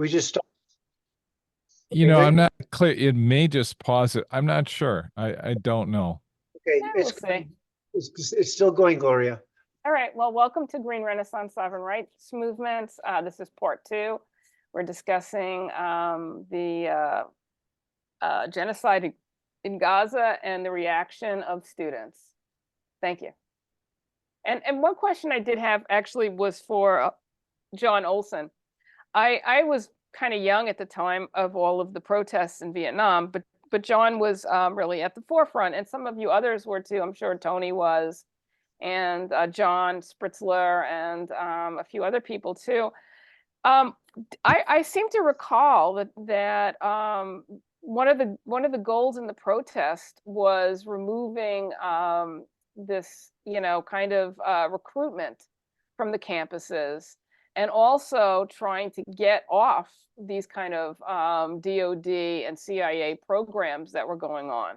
We just You okay, know, good. I'm not clear. It may just pause it. I'm not sure. I don't know. Okay, Yeah, we'll see. it's still going, Gloria. All right, well, welcome to Green Renaissance-Sovereign Rights Movement. This is part 2. We're discussing the genocide in Gaza and the reaction of students. Thank you. And one question I did have actually was for John Olson. I was kind of young at the time of all of the protests in Vietnam, but John was really at the forefront, and some of you others were too. I'm sure Tony was, and John Spritzler, and a few other people too. I seem to recall that one of the goals in the protest was removing this, kind of recruitment from the campuses, and also trying to get off these kind of DOD and CIA programs that were going on.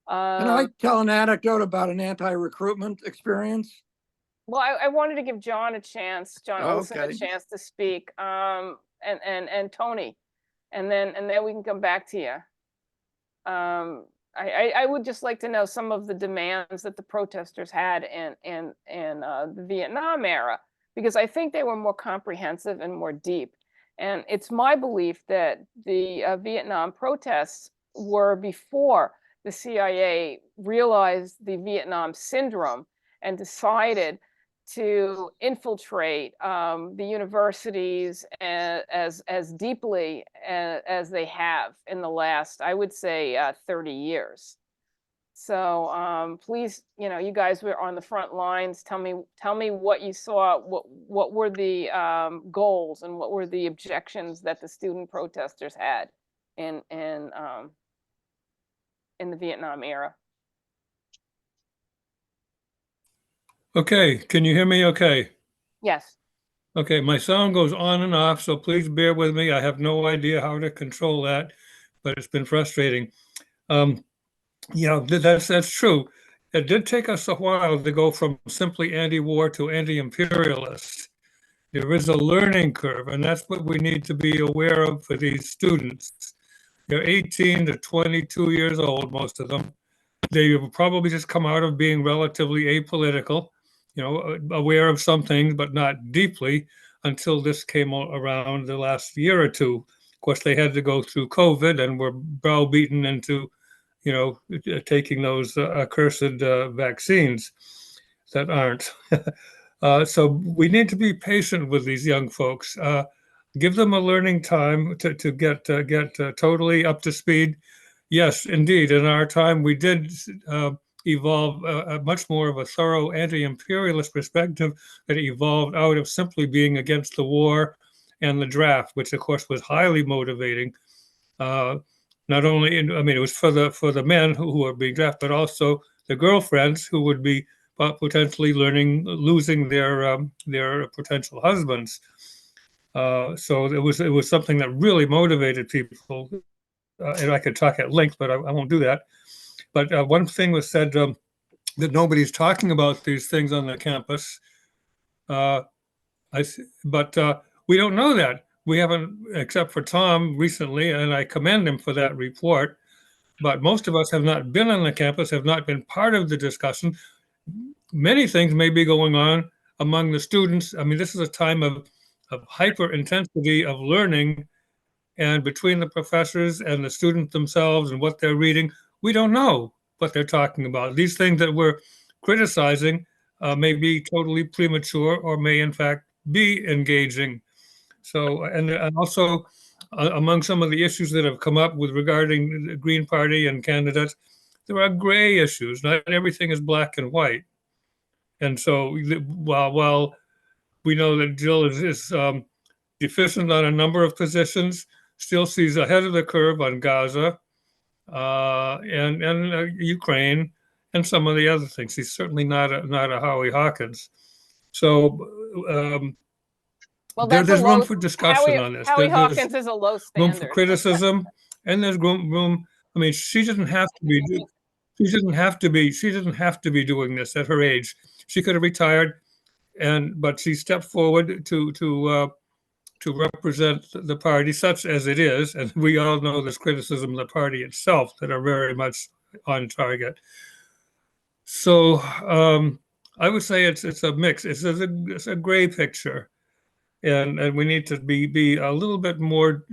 Can I tell an anecdote about an anti-recruitment experience? Well, I wanted to give John Olson a Okay. chance to speak, and Tony, and then we can come back to you. I would just like to know some of the demands that the protesters had in the Vietnam era, because I think they were more comprehensive and more deep. And it's my belief that the Vietnam protests were before the CIA realized the Vietnam syndrome and decided to infiltrate the universities as deeply as they have in the last, I would say, 30 years. So please, you guys were on the front lines. Tell me what you saw. What were the goals and what were the objections that the student protesters had in the Vietnam era? Okay, can you hear me okay? Yes. Okay, my sound goes on and off, so please bear with me. I have no idea how to control that, but it's been frustrating. That's true. It did take us a while to go from simply anti-war to anti-imperialist. There is a learning curve, and that's what we need to be aware of for these students. They're 18 to 22 years old, most of them. They have probably just come out of being relatively apolitical, aware of some things, but not deeply until this came around the last year or two. Of course, they had to go through COVID and were browbeaten into, taking those accursed vaccines that aren't. So we need to be patient with these young folks. Give them a learning time to get totally up to speed. Yes, indeed. In our time, we did evolve a much more of a thorough anti-imperialist perspective that evolved out of simply being against the war and the draft, which of course was highly motivating. Not only, it was for the men who were being drafted, but also the girlfriends who would be potentially losing their potential husbands. So it was something that really motivated people. And I could talk at length, but I won't do that. But one thing was said that nobody's talking about these things on the campus. But we don't know that. We haven't, except for Tom recently, and I commend him for that report. But most of us have not been on the campus, have not been part of the discussion. Many things may be going on among the students. I mean, this is a time of hyper intensity of learning, and between the professors and the students themselves and what they're reading, we don't know what they're talking about. These things that we're criticizing may be totally premature or may in fact be engaging. So, and also among some of the issues that have come up with regarding the Green Party and candidates, there are gray issues. Not everything is black and white. And so while we know that Jill is deficient on a number of positions, still sees ahead of the curve on Gaza and Ukraine and some of the other things. He's certainly not a Howie Hawkins. So Well, there's room for discussion on this. Howie There's Hawkins is a low room standard. for criticism, and there's room. I mean, she doesn't have to be. She doesn't have to be. She doesn't have to be doing this at her age. She could have retired, but she stepped forward to to represent the party such as it is, and we all know there's criticism of the party itself that are very much on target. So I would say it's a mix. It's a gray picture, and we need to be a little bit more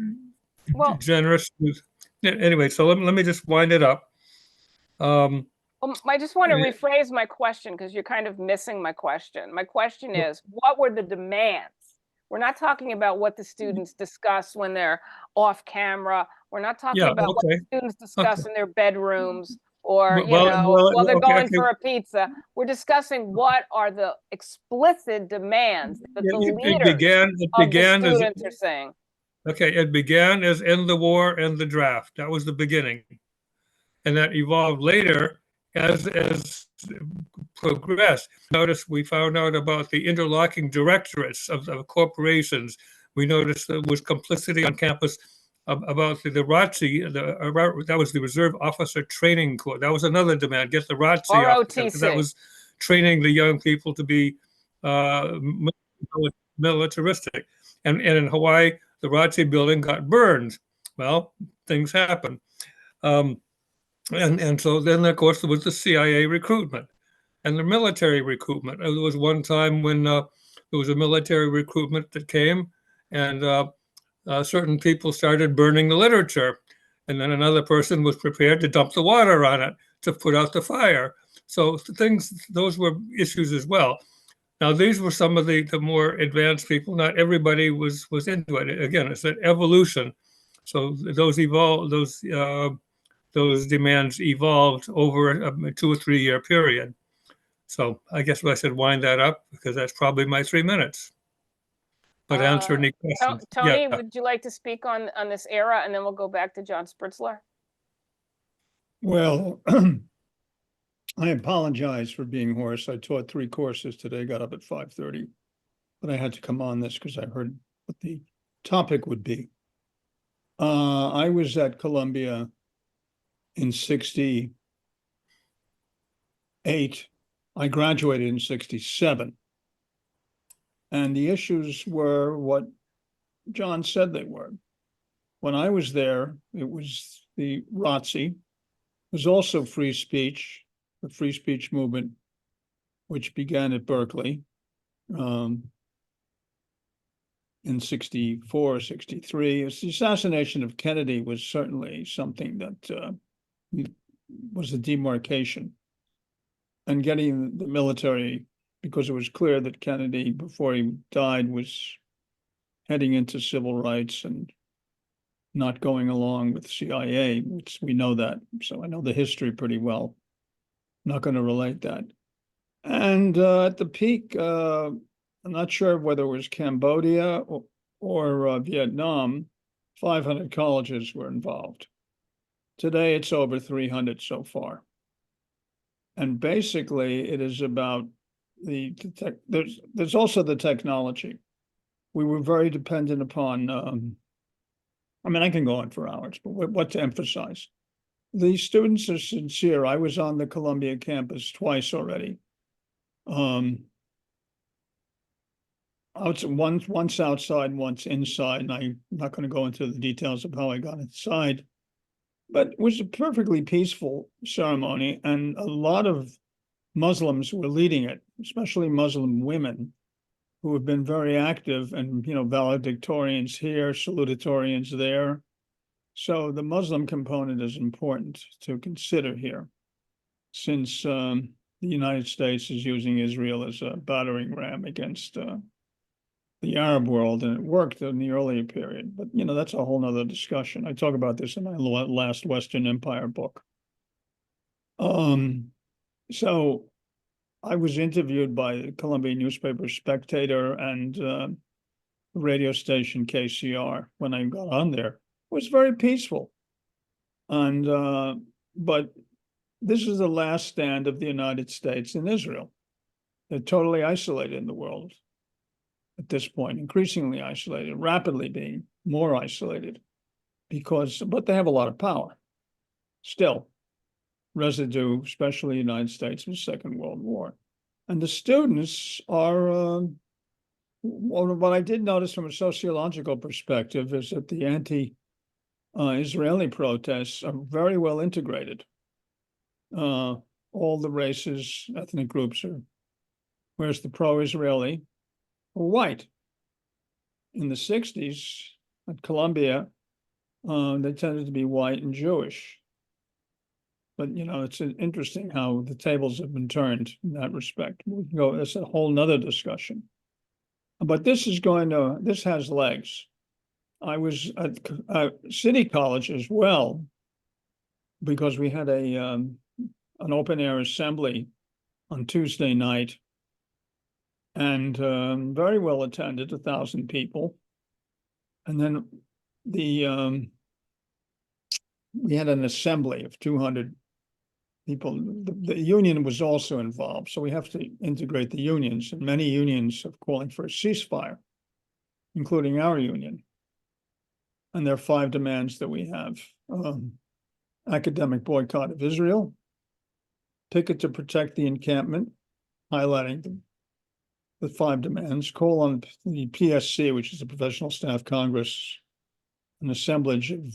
Well, generous. Anyway, so let me just wind it up. I just want to Yeah. rephrase my question because you're kind of missing my question. My question is, what were the demands? We're not talking about what the students discuss when they're off camera. We're not talking Yeah, about what okay. the students discuss in their bedrooms or, Well, while they're okay, going okay. for a pizza. We're discussing what are the explicit demands that the It leaders began of the as students are saying. okay. It began as end the war and the draft. That was the beginning, and that evolved later as progressed. Notice we found out about the interlocking directorates of corporations. We noticed there was complicity on campus about the ROTC, that was the Reserve Officer Training Corps. That was another demand, get the ROTC off, because that ROTC. was training the young people to be militaristic. And in Hawaii, the ROTC building got burned. Well, things happen. And so then, of course, there was the CIA recruitment and the military recruitment. There was one time when there was a military recruitment that came, and certain people started burning the literature. And then another person was prepared to dump the water on it to put out the fire. So those were issues as well. Now, these were some of the more advanced people. Not everybody was into it. Again, it's an evolution. So those demands evolved over a 2 or 3 year period. So I guess I should wind that up because that's probably my 3 minutes. But answer any questions. Tony, Yeah. would you like to speak on this era, and then we'll go back to John Spritzler? Well, I apologize for being hoarse. I taught 3 courses today, got up at 5:30, but I had to come on this because I heard what the topic would be. I was at Columbia in 68. I graduated in 67. And the issues were what John said they were. When I was there, it was the ROTC. It was also free speech, the free speech movement, which began at Berkeley in 64, 63. The assassination of Kennedy was certainly something that was a demarcation. And getting the military, because it was clear that Kennedy, before he died, was heading into civil rights and not going along with CIA, which we know that. So I know the history pretty well. I'm not going to relate that. And at the peak, I'm not sure whether it was Cambodia or Vietnam, 500 colleges were involved. Today, it's over 300 so far. And basically, it is about there's also the technology. We were very dependent upon, I mean, I can go on for hours, but what to emphasize? The students are sincere. I was on the Columbia campus twice already. Once outside, once inside, and I'm not going to go into the details of how I got inside, but it was a perfectly peaceful ceremony, and a lot of Muslims were leading it, especially Muslim women who have been very active and, valedictorians here, salutatorians there. So the Muslim component is important to consider here, since the United States is using Israel as a battering ram against the Arab world, and it worked in the earlier period. But, that's a whole nother discussion. I talk about this in my last Western Empire book. So I was interviewed by the Columbia newspaper Spectator and radio station KCR when I got on there. It was very peaceful. And but this is the last stand of the United States in Israel. They're totally isolated in the world at this point, increasingly isolated, rapidly being more isolated, but they have a lot of power still. Residue, especially the United States in the Second World War. And the students are what I did notice from a sociological perspective is that the anti-Israeli protests are very well integrated. All the races, ethnic groups are, whereas the pro-Israeli were white. In the 60s at Columbia, they tended to be white and Jewish. But, it's interesting how the tables have been turned in that respect. That's a whole nother discussion. But this has legs. I was at City College as well, because we had an open air assembly on Tuesday night, and very well attended, 1,000 people. And then we had an assembly of 200 people. The union was also involved, so we have to integrate the unions, and many unions are calling for a ceasefire, including our union. And there are 5 demands that we have: academic boycott of Israel, picket to protect the encampment, highlighting the 5 demands, call on the PSC, which is the Professional Staff Congress, an assemblage of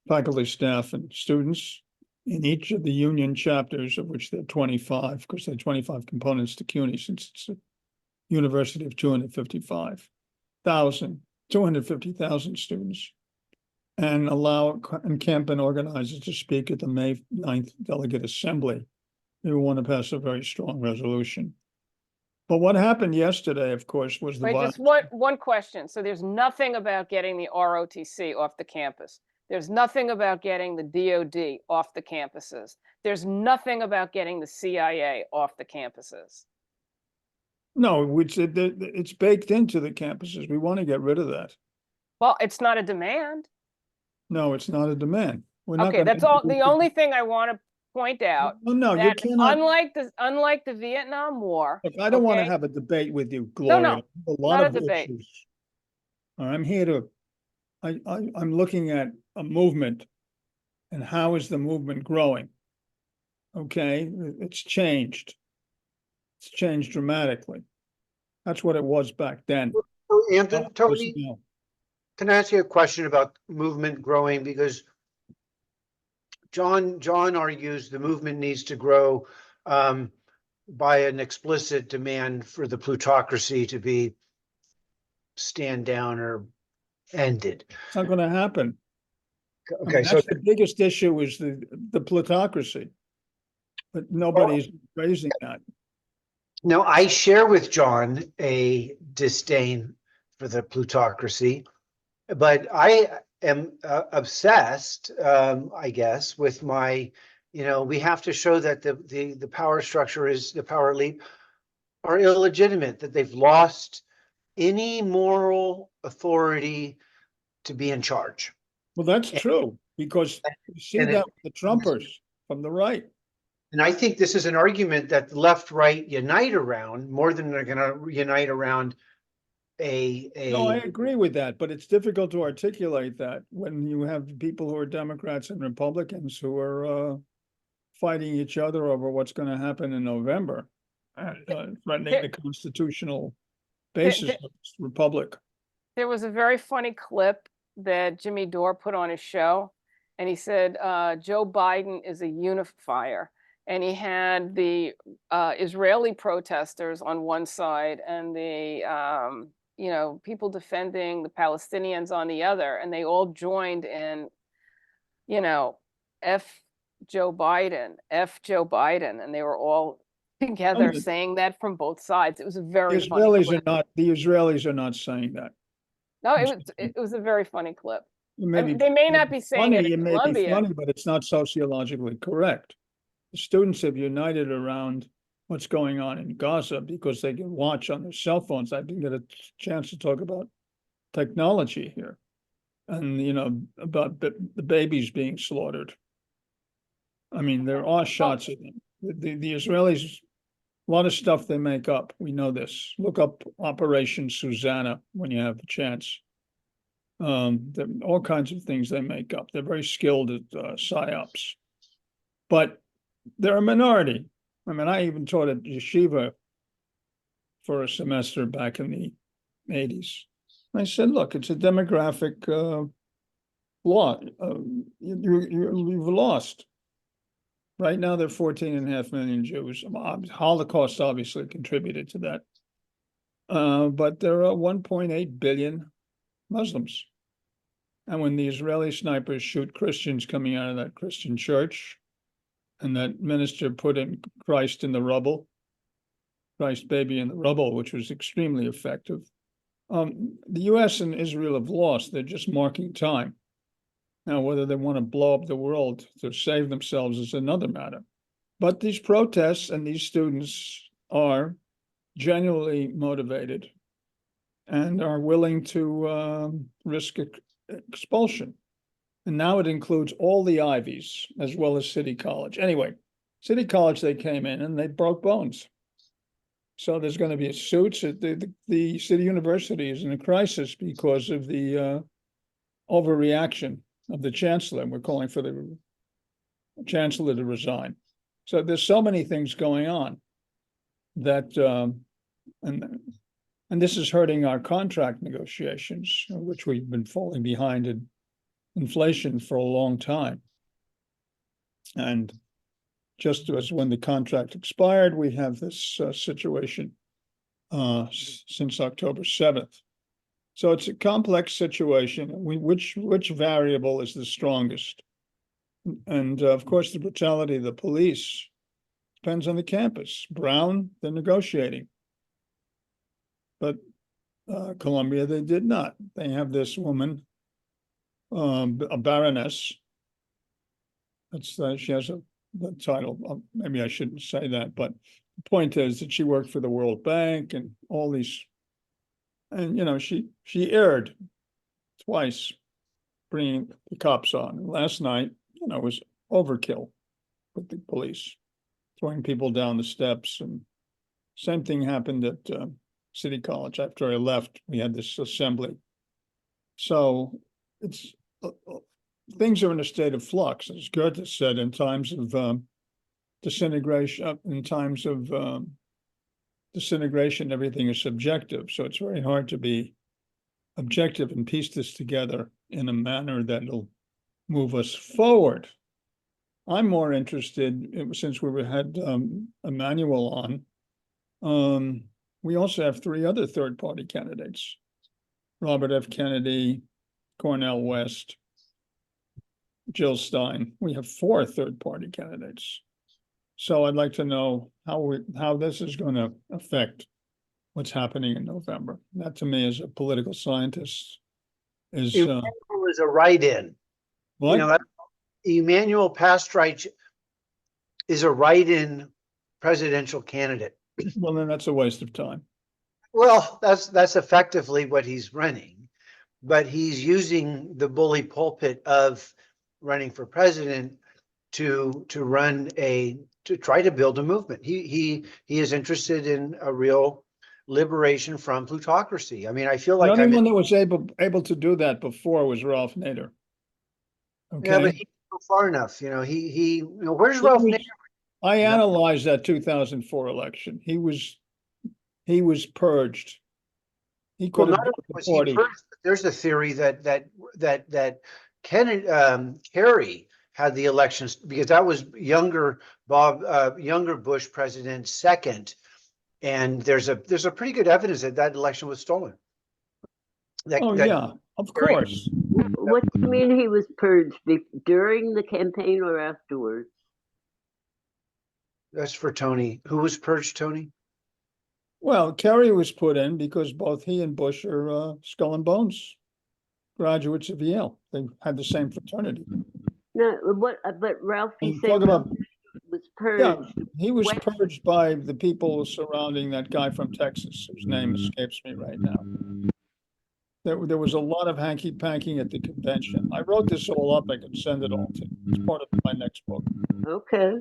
faculty, staff, and students in each of the union chapters, of which there are 25, because there are 25 components to CUNY, since it's a university of 250,000 students, and allow encampment organizers to speak at the May 9th Delegate Assembly. They want to pass a very strong resolution. But what happened yesterday, of course, was the Wait, just one question. So there's nothing about getting the ROTC off the campus. There's nothing about getting the DOD off the campuses. There's nothing about getting the CIA off the campuses. No, it's baked into the campuses. We want to get rid of that. Well, it's not a demand. No, it's not a demand. We're not Okay, gonna that's all. introduce The it. only thing I want to point out, No, you that cannot. unlike the Vietnam War, Look, I don't want to okay? have a debate with you, Gloria. A lot not a of debate. issues. I'm here to, I'm looking at a movement, and how is the movement growing? Okay, it's changed. It's changed dramatically. That's what it was back then. So, Anthony, Not Tony, personnel. can I ask you a question about movement growing? Because John argues the movement needs to grow by an explicit demand for the plutocracy to be stand down or ended. It's not going to happen. I Okay, mean, so that's the biggest issue, is the plutocracy. But nobody's raising that. now I share with John a disdain for the plutocracy, but I am obsessed, I guess, with my, we have to show that the power structure is, the power elite are illegitimate, that they've lost any moral authority to be in charge. Well, that's true, because you see and that with the Trumpers from the right. And I think this is an argument that the left right unite around more than they're going to unite around No, I agree with that, but it's difficult to articulate that when you have people who are Democrats and Republicans who are fighting each other over what's going to happen in November, threatening the constitutional basis of this republic. There was a very funny clip that Jimmy Dore put on his show, and he said Joe Biden is a unifier, and he had the Israeli protesters on one side and the people defending the Palestinians on the other, and they all joined in, F Joe Biden, and they were all together saying that from both sides. It was a very The funny clip. the Israelis are not saying that. No, it was a very funny clip. Maybe They may not be saying it it in may be Columbia. funny, but it's not sociologically correct. The students have united around what's going on in Gaza because they can watch on their cell phones. I didn't get a chance to talk about technology here, and about the babies being slaughtered. I mean, there are shots of them. The Israelis, a lot of stuff they make up. We know this. Look up Operation Susanna when you have a chance. There are all kinds of things they make up. They're very skilled at psyops, but they're a minority. I mean, I even taught at yeshiva for a semester back in the 80s. I said, look, it's a demographic law. You've lost. Right now, there are 14.5 million Jews. Holocaust obviously contributed to that. But there are 1.8 billion Muslims. And when the Israeli snipers shoot Christians coming out of that Christian church, and that minister put in Christ in the rubble, Christ baby in the rubble, which was extremely effective. The US and Israel have lost. They're just marking time. Now, whether they want to blow up the world to save themselves is another matter. But these protests and these students are genuinely motivated and are willing to risk expulsion. And now it includes all the Ivies as well as City College. Anyway, City College, they came in and they broke bones. So there's going to be suits. The City University is in a crisis because of the overreaction of the chancellor. And we're calling for the chancellor to resign. So there's so many things going on that, and this is hurting our contract negotiations, which we've been falling behind in inflation for a long time. And just as when the contract expired, we have this situation since October 7th. So it's a complex situation. Which variable is the strongest? And of course, the brutality of the police depends on the campus. Brown, they're negotiating. But Columbia, they did not. They have this woman, a baroness. She has the title. Maybe I shouldn't say that, but the point is that she worked for the World Bank and all these. And you know, she erred twice, bringing the cops on. And last night, you know, was overkill with the police, throwing people down the steps. And same thing happened at City College. After I left, we had this assembly. So it's things are in a state of flux. As Goethe said, in times of disintegration, everything is subjective. So it's very hard to be objective and piece this together in a manner that'll move us forward. I'm more interested, since we had Emmanuel on, we also have 3 other third-party candidates: Robert F. Kennedy, Cornel West, Jill Stein. We have 4 third-party candidates. So I'd like to know how this is going to affect what's happening in November. That, to me, as a political scientist, is was a write-in. what? You know, Emmanuel Pastrich is a write-in presidential candidate. Well, then that's a waste of time. Well, that's effectively what he's running, but he's using the bully pulpit of running for president to try to build a movement. He is interested in a real liberation from plutocracy. I mean, I feel like The only one that was able to do that before was Ralph Nader. Okay. yeah, but he didn't go far enough. You know, where's Ralph Nader? I analyzed that 2004 election. He was purged. He could have built the party. There's a theory that Kerry had the elections because that was younger Bush president second, and there's a pretty good evidence that election was stolen. Yeah, of course. What do you mean he was purged during the campaign or afterwards? That's for Tony. Who was purged, Tony? Well, Kerry was put in because both he and Bush are skull and bones graduates of Yale. They had the same fraternity. No, but Ralph, he said was purged. Yeah, he was purged by the people surrounding that guy from Texas, whose name escapes me right now. There was a lot of hanky-panky at the convention. I wrote this all up. I can send it all to you. It's part of my next book. Okay.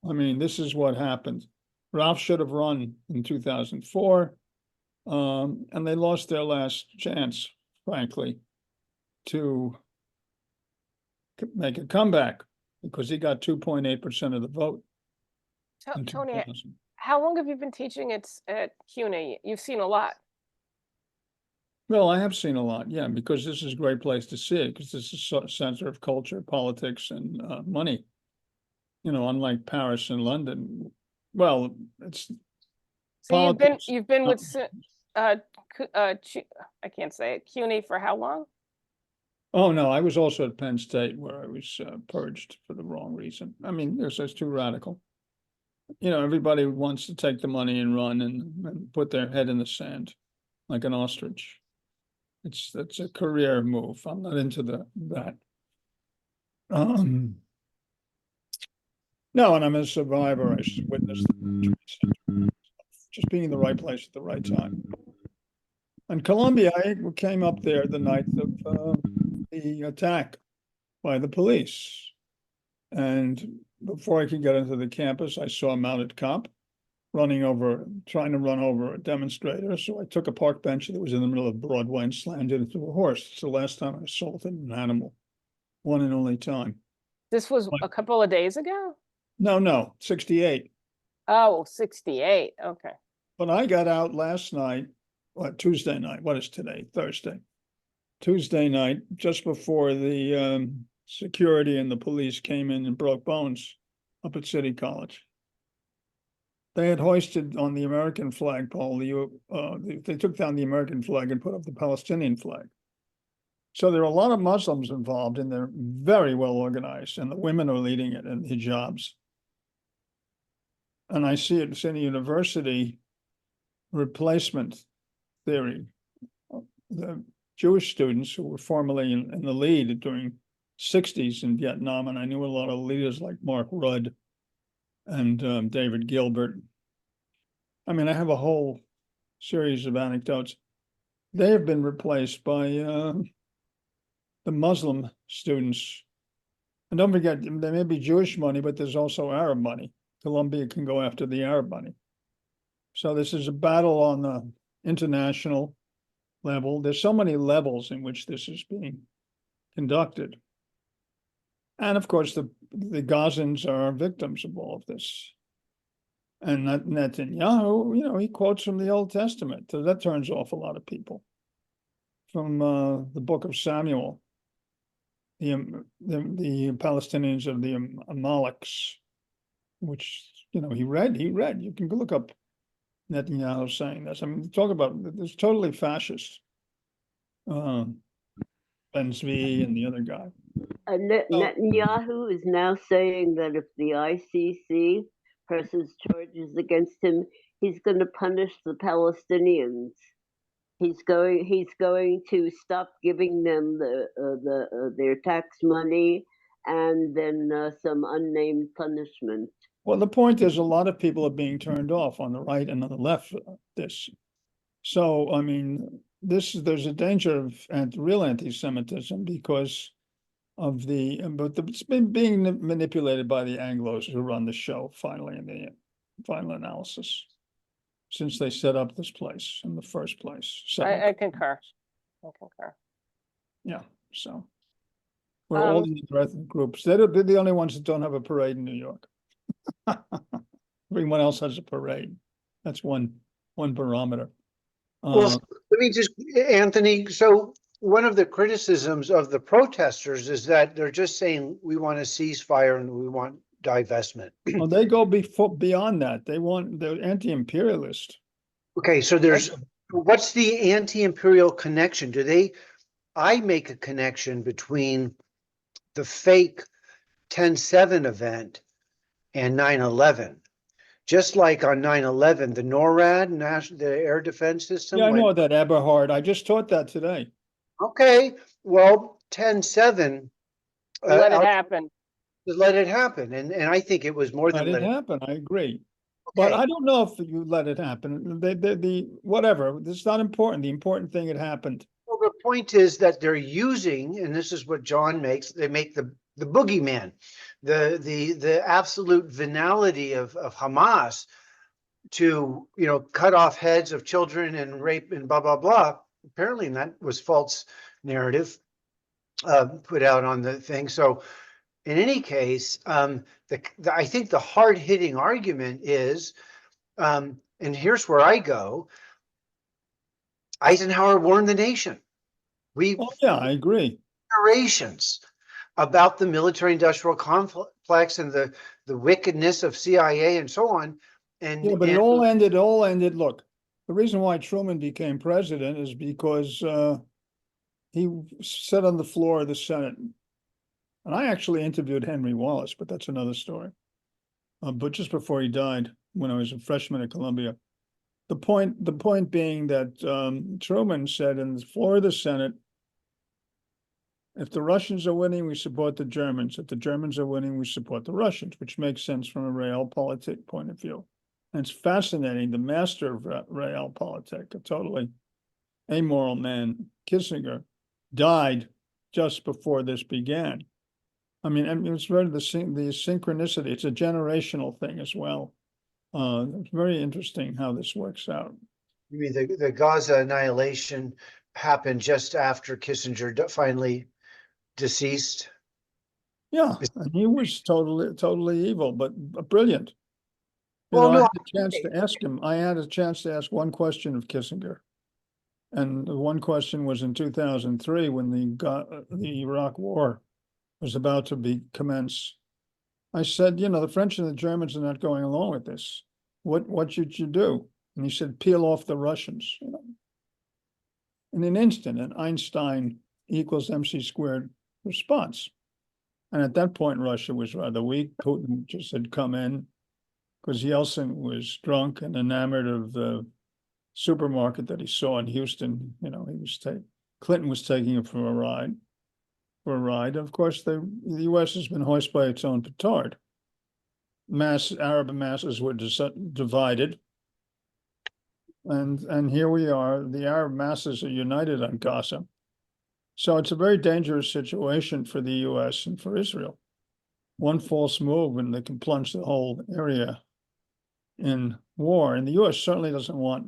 I mean, this is what happened. Ralph should have run in 2004, and they lost their last chance, frankly, to make a comeback because he got 2.8% of the vote. in Tony, 2000. how long have you been teaching at CUNY? You've seen a lot. Well, I have seen a lot, yeah, because this is a great place to see it, because this is a center of culture, politics, and money. You know, unlike Paris and London. Well, it's So politics. you've been with I can't say it, CUNY for how long? Oh, no, I was also at Penn State where I was purged for the wrong reason. I mean, that's too radical. You know, everybody wants to take the money and run and put their head in the sand like an ostrich. That's a career move. I'm not into that. No, and I'm a survivor. I witnessed just being in the right place at the right time. In Columbia, I came up there the night of the attack by the police. And before I could get into the campus, I saw a mounted cop trying to run over a demonstrator. So I took a park bench that was in the middle of Broadway and slammed it into a horse. It's the last time I assaulted an animal. One and only time. This was But- a couple of days ago? No, 68. Oh, 68, okay. But I got out last night, Tuesday night, what is today? Thursday. Tuesday night, just before the security and the police came in and broke bones up at City College. They had hoisted on the American flagpole, they took down the American flag and put up the Palestinian flag. So there are a lot of Muslims involved, and they're very well organized, and the women are leading it in hijabs. And I see it in university replacement theory. The Jewish students who were formerly in the lead during 60s in Vietnam, and I knew a lot of leaders like Mark Rudd and David Gilbert. I mean, I have a whole series of anecdotes. They have been replaced by the Muslim students. And don't forget, there may be Jewish money, but there's also Arab money. Columbia can go after the Arab money. So this is a battle on the international level. There's so many levels in which this is being conducted. And of course, the Gazans are victims of all of this. And Netanyahu, you know, he quotes from the Old Testament. So that turns off a lot of people. From the book of Samuel, the Palestinians of the Amaleks, which, you know, he read. You can look up Netanyahu saying this. I mean, talk about this totally fascist. Ben Zvi and the other guy. Netanyahu is now saying that if the ICC presses charges against him, he's going to punish the Palestinians. He's going to stop giving them their tax money and then some unnamed punishment. Well, the point is, a lot of people are being turned off on the right and on the left. So, I mean, there's a danger of real anti-Semitism because of but it's been being manipulated by the Anglos who run the show. Finally, in the final analysis, since they set up this place in the first place. I concur. I concur. Yeah, so we're all the other ethnic groups. They're the only ones that don't have a parade in New York. Everyone else has a parade. That's one barometer. Well, let me just, Anthony, so one of the criticisms of the protesters is that they're just saying we want a ceasefire and we want divestment. Well, they go beyond that. They're anti-imperialist. Okay, so what's the anti-imperial connection? I make a connection between the fake 10/7 event and 9/11. Just like on 9/11, the NORAD, the air defense system. Yeah, I know that, Eberhard. I just taught that today. Okay, well, 10/7. Let it happen. Let it happen. And I think it was more than Let it happen. I agree. Okay. But I don't know if you let it happen. Whatever. It's not important. The important thing, it happened. Well, the point is that they're using, and this is what John makes, they make the boogeyman, the absolute venality of Hamas to, you know, cut off heads of children and rape and blah, blah, blah. Apparently that was false narrative put out on the thing. So in any case, I think the hard-hitting argument is And here's where I go. Eisenhower warned the nation. We Oh, yeah, I agree. generations about the military-industrial complex and the wickedness of CIA and so on. And, Yeah, but and it all ended, look, the reason why Truman became president is because he sat on the floor of the Senate. And I actually interviewed Henry Wallace, but that's another story. But just before he died, when I was a freshman at Columbia, the point being that Truman said in the floor of the Senate, if the Russians are winning, we support the Germans. If the Germans are winning, we support the Russians, which makes sense from a realpolitik point of view. And it's fascinating. The master of realpolitik, a totally amoral man, Kissinger, died just before this began. I mean, it's very the synchronicity. It's a generational thing as well. It's very interesting how this works out. you mean the Gaza annihilation happened just after Kissinger finally deceased? Yeah, and he was totally evil, but brilliant. You Well, know, I no, had a chance to ask him. I had a chance to ask one question of Kissinger, and the one question was in 2003 when the Iraq War was about to commence. I said, you know, the French and the Germans are not going along with this. What should you do? And he said, peel off the Russians. You know, in an instant, an Einstein equals MC squared response. And at that point, Russia was rather weak. Putin just had come in because Yeltsin was drunk and enamored of the supermarket that he saw in Houston. You know, Clinton was taking him for a ride. Of course, the U.S. has been hoisted by its own petard. Arab masses were divided. And here we are, the Arab masses are united on Gaza. So it's a very dangerous situation for the U.S. and for Israel. One false move and they can plunge the whole area in war. And the U.S. certainly doesn't want,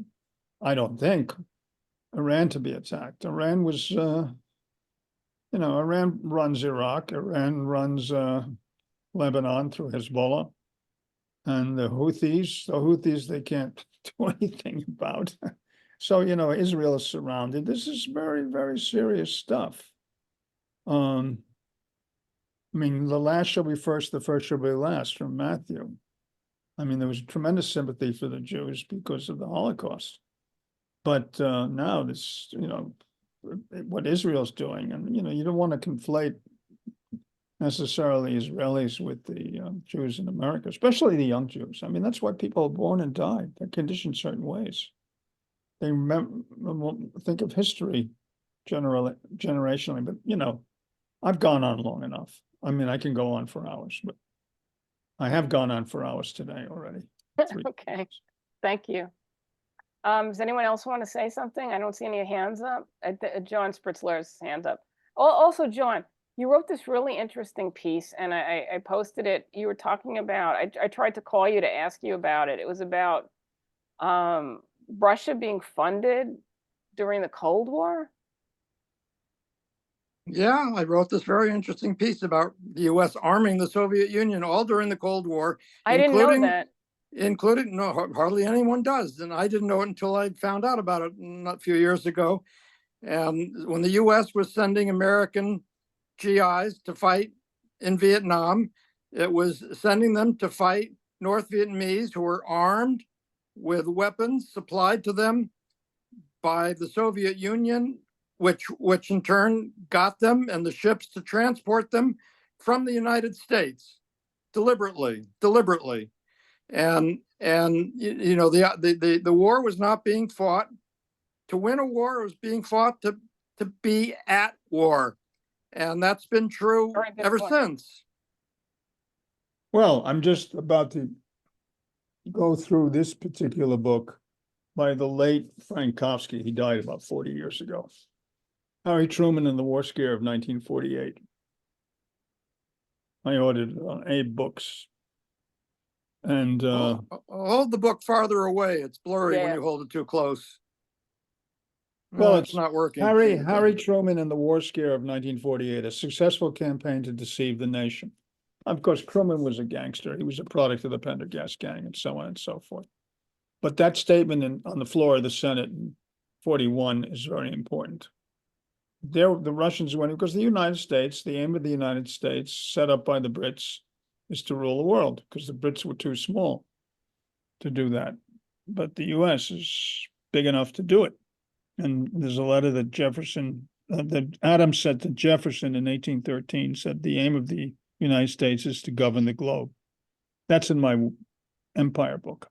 I don't think, Iran to be attacked. Iran was, Iran runs Iraq, Iran runs Lebanon through Hezbollah. And the Houthis, they can't do anything about. So, you know, Israel is surrounded. This is very, very serious stuff. I mean, the last shall be first, the first shall be last from Matthew. I mean, there was tremendous sympathy for the Jews because of the Holocaust. But now this, you know, what Israel's doing, and, you know, you don't want to conflate necessarily Israelis with the Jews in America, especially the young Jews. I mean, that's why people are born and die. They're conditioned certain ways. They think of history generationally, but, you know, I've gone on long enough. I mean, I can go on for hours, but I have gone on for hours today already. Okay, thank you. Does anyone else want to say something? I don't see any hands up. John Spritzler's hand up. Also, John, you wrote this really interesting piece and I posted it. You were talking about, I tried to call you to ask you about it. It was about Russia being funded during the Cold War. Yeah, I wrote this very interesting piece about the U.S. arming the Soviet Union all during the Cold War. I didn't know that. Including, no, hardly anyone does. And I didn't know it until I found out about it a few years ago. And when the U.S. was sending American GIs to fight in Vietnam, it was sending them to fight North Vietnamese who were armed with weapons supplied to them by the Soviet Union, which in turn got them and the ships to transport them from the United States deliberately. And you know, the war was not being fought to win a war. It was being fought to be at war, and that's been true ever since. Well, I'm just about to go through this particular book by the late Frankowski. He died about 40 years ago. Harry Truman and the War Scare of 1948. I ordered Abe Books. And hold the book farther away. It's blurry when you hold it too close. Well, it's not working. Harry Truman and the War Scare of 1948, a successful campaign to deceive the nation. Of course, Truman was a gangster. He was a product of the Pendergast gang and so on and so forth. But that statement on the floor of the Senate in 41 is very important. The Russians went, because the United States, the aim of the United States set up by the Brits is to rule the world, because the Brits were too small to do that. But the US is big enough to do it. And there's a letter that that Adams said to Jefferson in 1813, said the aim of the United States is to govern the globe. That's in my Empire book.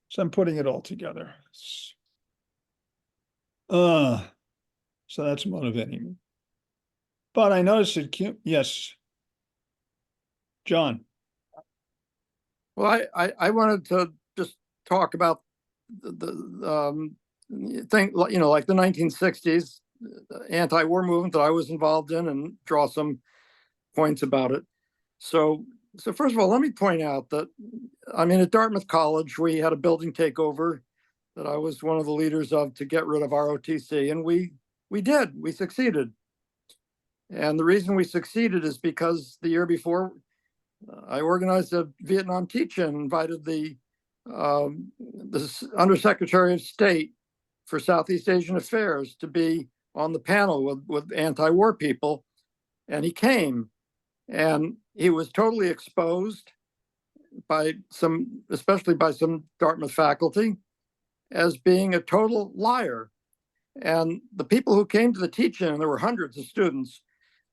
So I'm putting it all together. So that's motivating me. But I noticed it, yes. John. Well, I wanted to just talk about the thing, you know, like the 1960s anti-war movement that I was involved in, and draw some points about it. So first of all, let me point out that, I mean, at Dartmouth College, we had a building takeover that I was one of the leaders of to get rid of ROTC, and we succeeded. And the reason we succeeded is because the year before, I organized a Vietnam teach-in, invited the Undersecretary of State for Southeast Asian Affairs to be on the panel with anti-war people, and he came, and he was totally exposed by especially by some Dartmouth faculty, as being a total liar. And the people who came to the teach-in, and there were hundreds of students,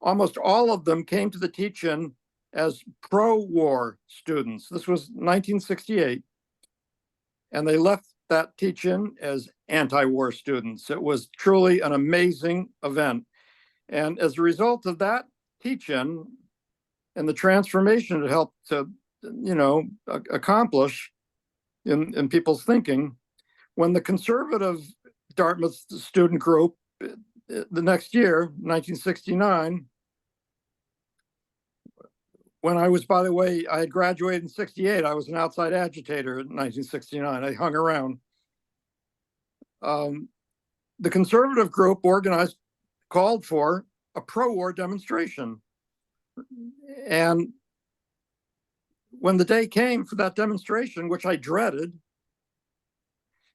almost all of them came to the teach-in as pro-war students. This was 1968. And they left that teach-in as anti-war students. It was truly an amazing event. And as a result of that teach-in and the transformation it helped to, you know, accomplish in people's thinking, when the conservative Dartmouth student group the next year, 1969, when I was, by the way, I had graduated in 68, I was an outside agitator in 1969. I hung around. The conservative group called for a pro-war demonstration. And when the day came for that demonstration, which I dreaded,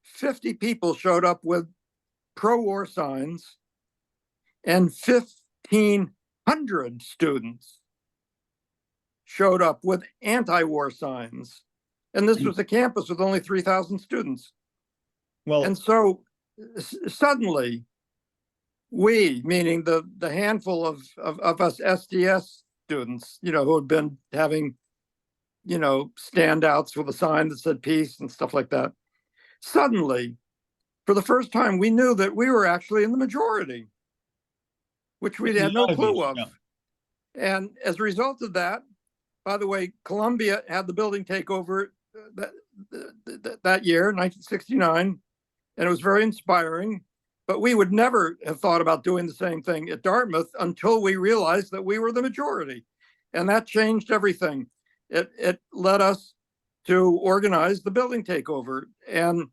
50 people showed up with pro-war signs, and 1,500 students showed up with anti-war signs. And this was a campus with only 3,000 students. Well, and so suddenly we, meaning the handful of us SDS students, you know, who had been having, you know, standouts with a sign that said peace and stuff like that, suddenly, for the first time, we knew that we were actually in the majority, which we had no clue of. Yeah. And as a result of that, by the way, Columbia had the building takeover that year, 1969, and it was very inspiring. But we would never have thought about doing the same thing at Dartmouth until we realized that we were the majority. And that changed everything. It led us to organize the building takeover. And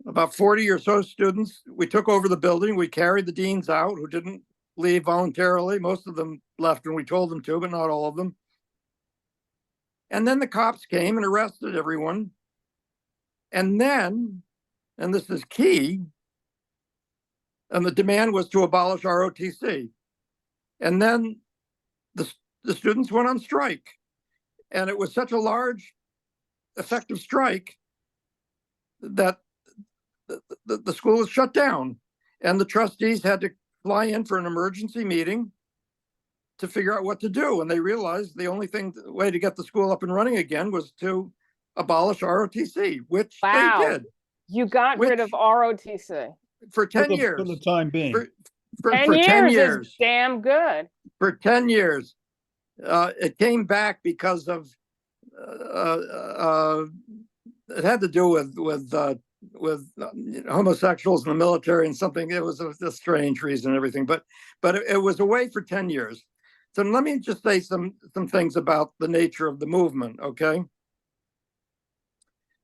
about 40 or so students, we took over the building. We carried the deans out who didn't leave voluntarily. Most of them left when we told them to, but not all of them. And then the cops came and arrested everyone. And then, and this is key, and the demand was to abolish ROTC. And then the students went on strike. And it was such a large, effective strike that the school was shut down. And the trustees had to fly in for an emergency meeting to figure out what to do. And they realized the only way to get the school up and running again was to abolish ROTC, which they did. You got rid of ROTC. For 10 years. For the time being. For 10 years is damn good. For 10 years. It came back because of, it had to do with homosexuals in the military and something. It was a strange reason and everything, but it was away for 10 years. So let me just say some things about the nature of the movement, okay?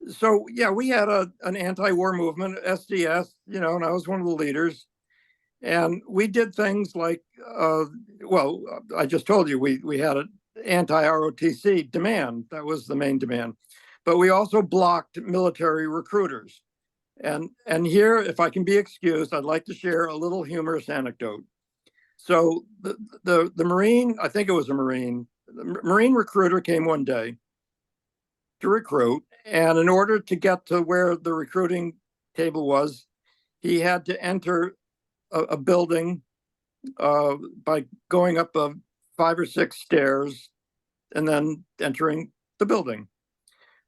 So yeah, we had an anti-war movement, SDS, you know, and I was one of the leaders. And we did things like, well, I just told you, we had an anti-ROTC demand. That was the main demand. but we also blocked military recruiters. And here, if I can be excused, I'd like to share a little humorous anecdote. So the Marine, I think it was a Marine, the Marine recruiter came one day to recruit, and in order to get to where the recruiting table was, he had to enter a building by going up 5 or 6 stairs and then entering the building.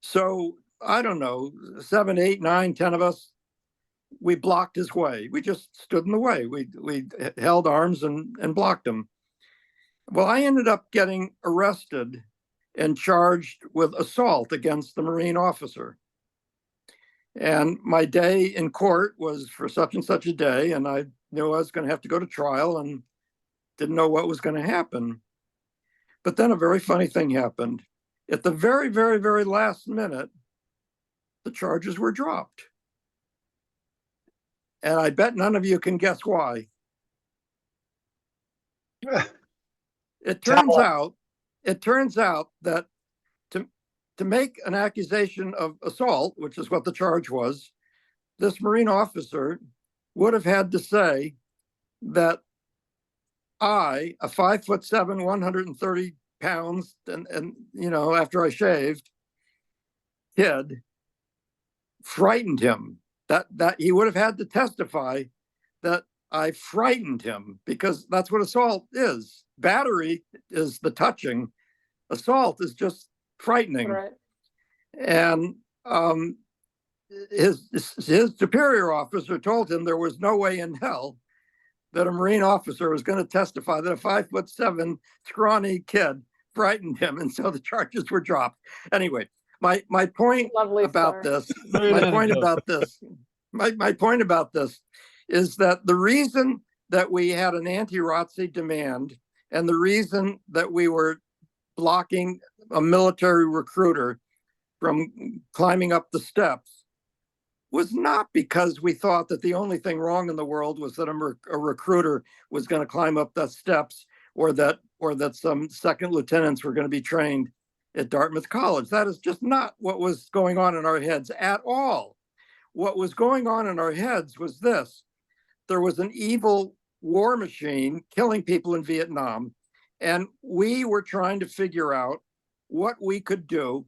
So I don't know, 7, 8, 9, 10 of us, we blocked his way. We just stood in the way. We held arms and blocked him. Well, I ended up getting arrested and charged with assault against the Marine officer. And my day in court was for such and such a day, and I knew I was going to have to go to trial and didn't know what was going to happen. But then a very funny thing happened. At the very, very, very last minute, the charges were dropped. And I bet none of you can guess why. It turns out that to make an accusation of assault, which is what the charge was, this Marine officer would have had to say that I, a 5'7", 130 pounds, and you know, after I shaved, kid, frightened him. That he would have had to testify that I frightened him, because that's what assault is. Battery is the touching. Assault is just frightening. Right. And his superior officer told him there was no way in hell that a Marine officer was going to testify that a 5'7" scrawny kid frightened him, and so the charges were dropped. Anyway, my point about this, my point about this is that the reason that we had an anti-ROTC demand and the reason that we were blocking a military recruiter from climbing up the steps was not because we thought that the only thing wrong in the world was that a recruiter was going to climb up the steps, or that some second lieutenants were going to be trained at Dartmouth College. That is just not what was going on in our heads at all. What was going on in our heads was this: there was an evil war machine killing people in Vietnam, and we were trying to figure out what we could do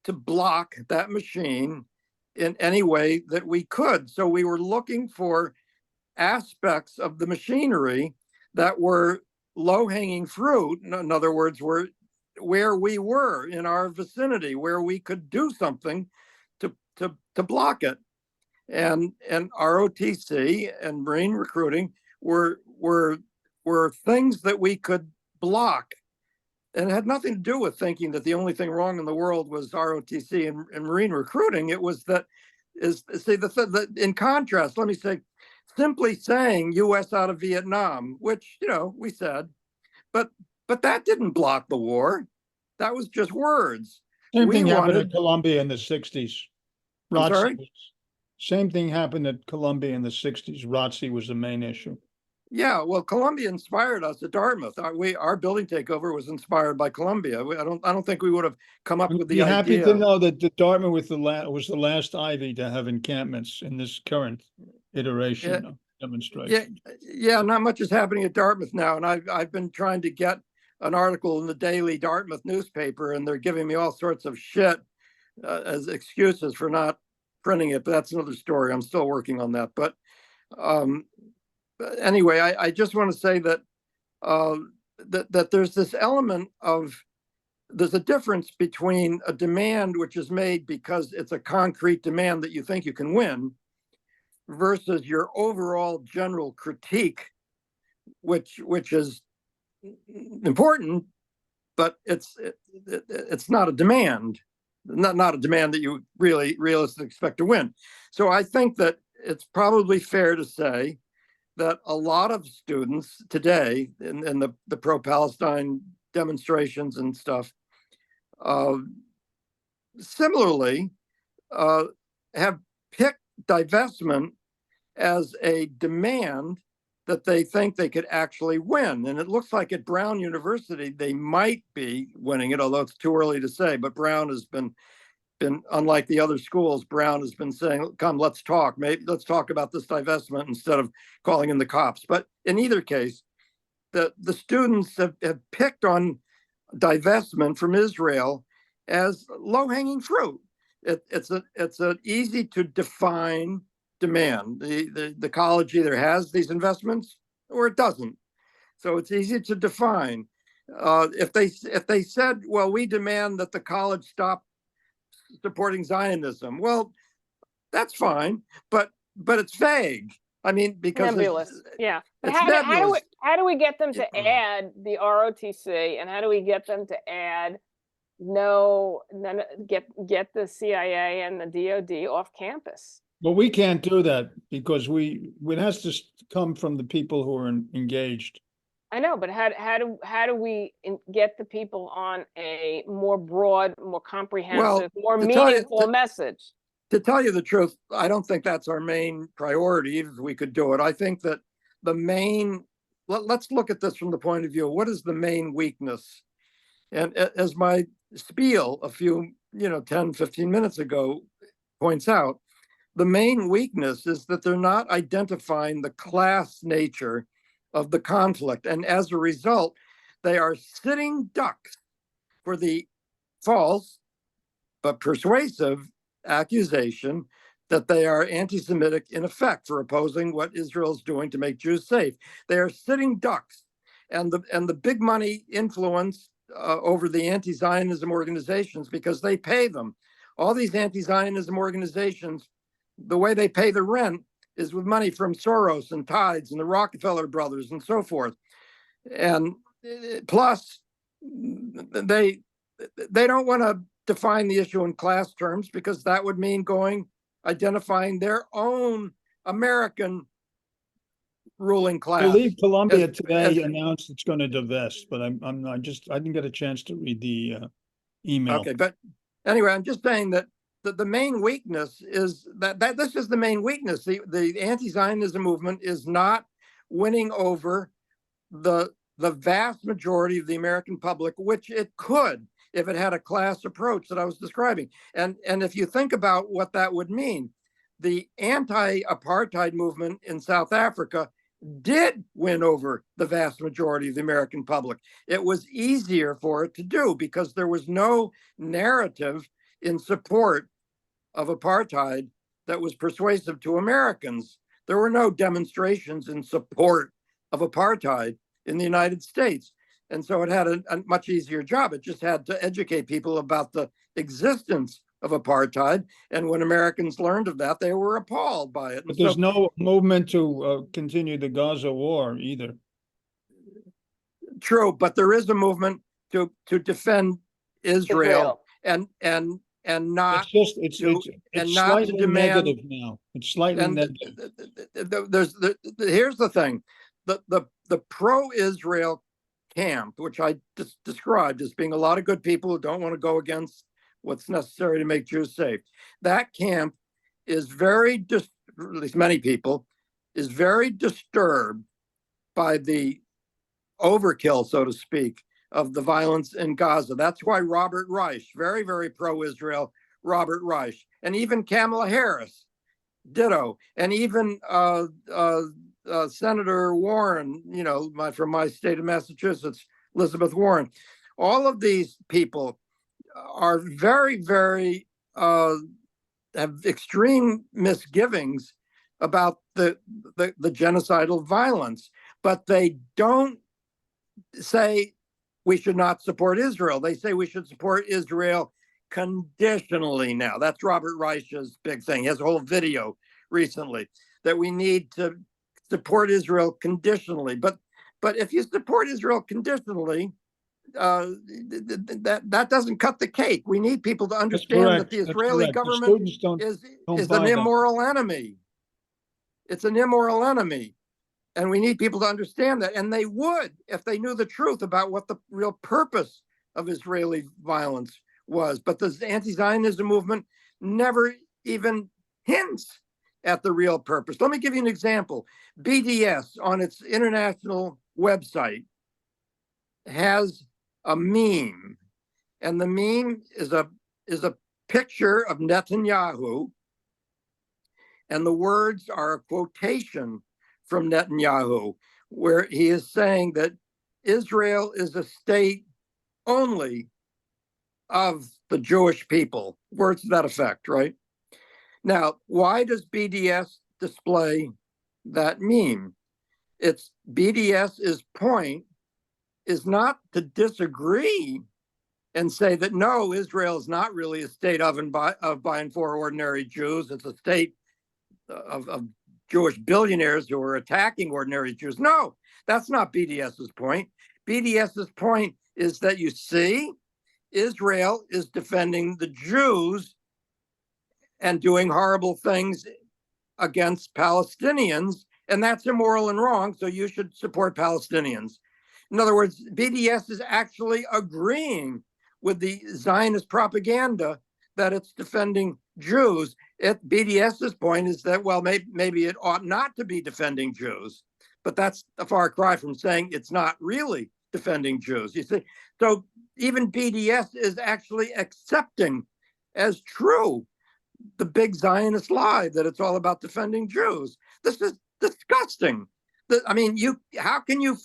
to block that machine in any way that we could. So we were looking for aspects of the machinery that were low-hanging fruit. In other words, were where we were in our vicinity, where we could do something to block it. And ROTC and Marine recruiting were things that we could block. And it had nothing to do with thinking that the only thing wrong in the world was ROTC and Marine recruiting. It was that, in contrast, let me say, simply saying U.S. out of Vietnam, which, you know, we said, but that didn't block the war. That was just words. Same thing happened at Columbia in the 60s. I'm sorry? Same thing happened at Columbia in the 60s. ROTC was the main issue. Yeah, well, Columbia inspired us at Dartmouth. Our building takeover was inspired by Columbia. I don't think we would have come up with the idea. Happy to know that the Dartmouth was the last Ivy to have encampments in this current iteration of demonstration. Yeah, not much is happening at Dartmouth now, and I've been trying to get an article in the daily Dartmouth newspaper, and they're giving me all sorts of shit as excuses for not printing it. But that's another story. I'm still working on that. But anyway, I just want to say that that there's this element of, there's a difference between a demand which is made because it's a concrete demand that you think you can win, versus your overall general critique, which is important, but it's not a demand, not a demand that you really realistically expect to win. So I think that it's probably fair to say that a lot of students today in the pro-Palestine demonstrations and stuff, similarly, have picked divestment as a demand that they think they could actually win. And it looks like at Brown University, they might be winning it, although it's too early to say. But Brown has been been, unlike the other schools, Brown has been saying, come, let's talk. Maybe let's talk about this divestment instead of calling in the cops. But in either case, the students have picked on divestment from Israel as low-hanging fruit. It's an easy to define demand. The college either has these investments or it doesn't. So it's easy to define. If they said, well, we demand that the college stop supporting Zionism, well, that's fine, but it's vague. I mean, because Nebulous, yeah. But it's how nebulous. do we get them to add the ROTC, and how do we get them to add get the CIA and the DOD off campus? But we can't do that because it has to come from the people who are engaged. I know, but how do we get the people on a more broad, more comprehensive, more to tell you- meaningful message? To tell you the truth, I don't think that's our main priority, even if we could do it. I think that the main, let's look at this from the point of view, what is the main weakness? And as my spiel a few, 10, 15 minutes ago points out, the main weakness is that they're not identifying the class nature of the conflict. And as a result, they are sitting ducks for the false but persuasive accusation that they are anti-Semitic in effect for opposing what Israel is doing to make Jews safe. They are sitting ducks, and the big money influence over the anti-Zionism organizations, because they pay them. All these anti-Zionism organizations, the way they pay the rent is with money from Soros and Tides and the Rockefeller brothers and so forth. And plus, they don't want to define the issue in class terms, because that would mean identifying their own American ruling class. I believe Columbia today announced it's going to divest, but I didn't get a chance to read the email. Okay, but anyway, I'm just saying that the main weakness is that this is the main weakness. The anti-Zionism movement is not winning over the vast majority of the American public, which it could if it had a class approach that I was describing. And if you think about what that would mean, the anti-apartheid movement in South Africa did win over the vast majority of the American public. It was easier for it to do because there was no narrative in support of apartheid that was persuasive to Americans. There were no demonstrations in support of apartheid in the United States. And so it had a much easier job. It just had to educate people about the existence of apartheid. And when Americans learned of that, they were appalled by it. But there's no movement to continue the Gaza war either. True, but there is a movement to defend Israel. and not It's not slightly to demand negative now. It's slightly negative. Here's the thing: the pro-Israel camp, which I just described as being a lot of good people who don't want to go against what's necessary to make Jews safe. That camp is at least many people, is very disturbed by the overkill, so to speak, of the violence in Gaza. That's why Robert Reich, very, very pro-Israel, Robert Reich, and even Kamala Harris, ditto, and even Senator Warren, from my state of Massachusetts, Elizabeth Warren. All of these people are very, very, have extreme misgivings about the genocidal violence, but they don't say we should not support Israel. They say we should support Israel conditionally now. That's Robert Reich's big thing. He has a whole video recently that we need to support Israel conditionally. But if you support Israel conditionally, that doesn't cut the cake. We need people to understand that the Israeli government is an immoral enemy. It's an immoral enemy. And we need people to understand that. And they would if they knew the truth about what the real purpose of Israeli violence was. But the anti-Zionism movement never even hints at the real purpose. Let me give you an example. BDS on its international website has a meme, and the meme is a picture of Netanyahu, and the words are a quotation from Netanyahu, where he is saying that Israel is a state only of the Jewish people, words to that effect, right? Now, why does BDS display that meme? It's BDS's point is not to disagree and say that no, Israel is not really a state of and for ordinary Jews. It's a state of Jewish billionaires who are attacking ordinary Jews. No, that's not BDS's point. BDS's point is that, you see, Israel is defending the Jews and doing horrible things against Palestinians, and that's immoral and wrong, so you should support Palestinians. In other words, BDS is actually agreeing with the Zionist propaganda that it's defending Jews. BDS's point is that, well, maybe it ought not to be defending Jews, but that's a far cry from saying it's not really defending Jews. You see, so even BDS is actually accepting as true the big Zionist lie that it's all about defending Jews. This is disgusting. I mean, how can you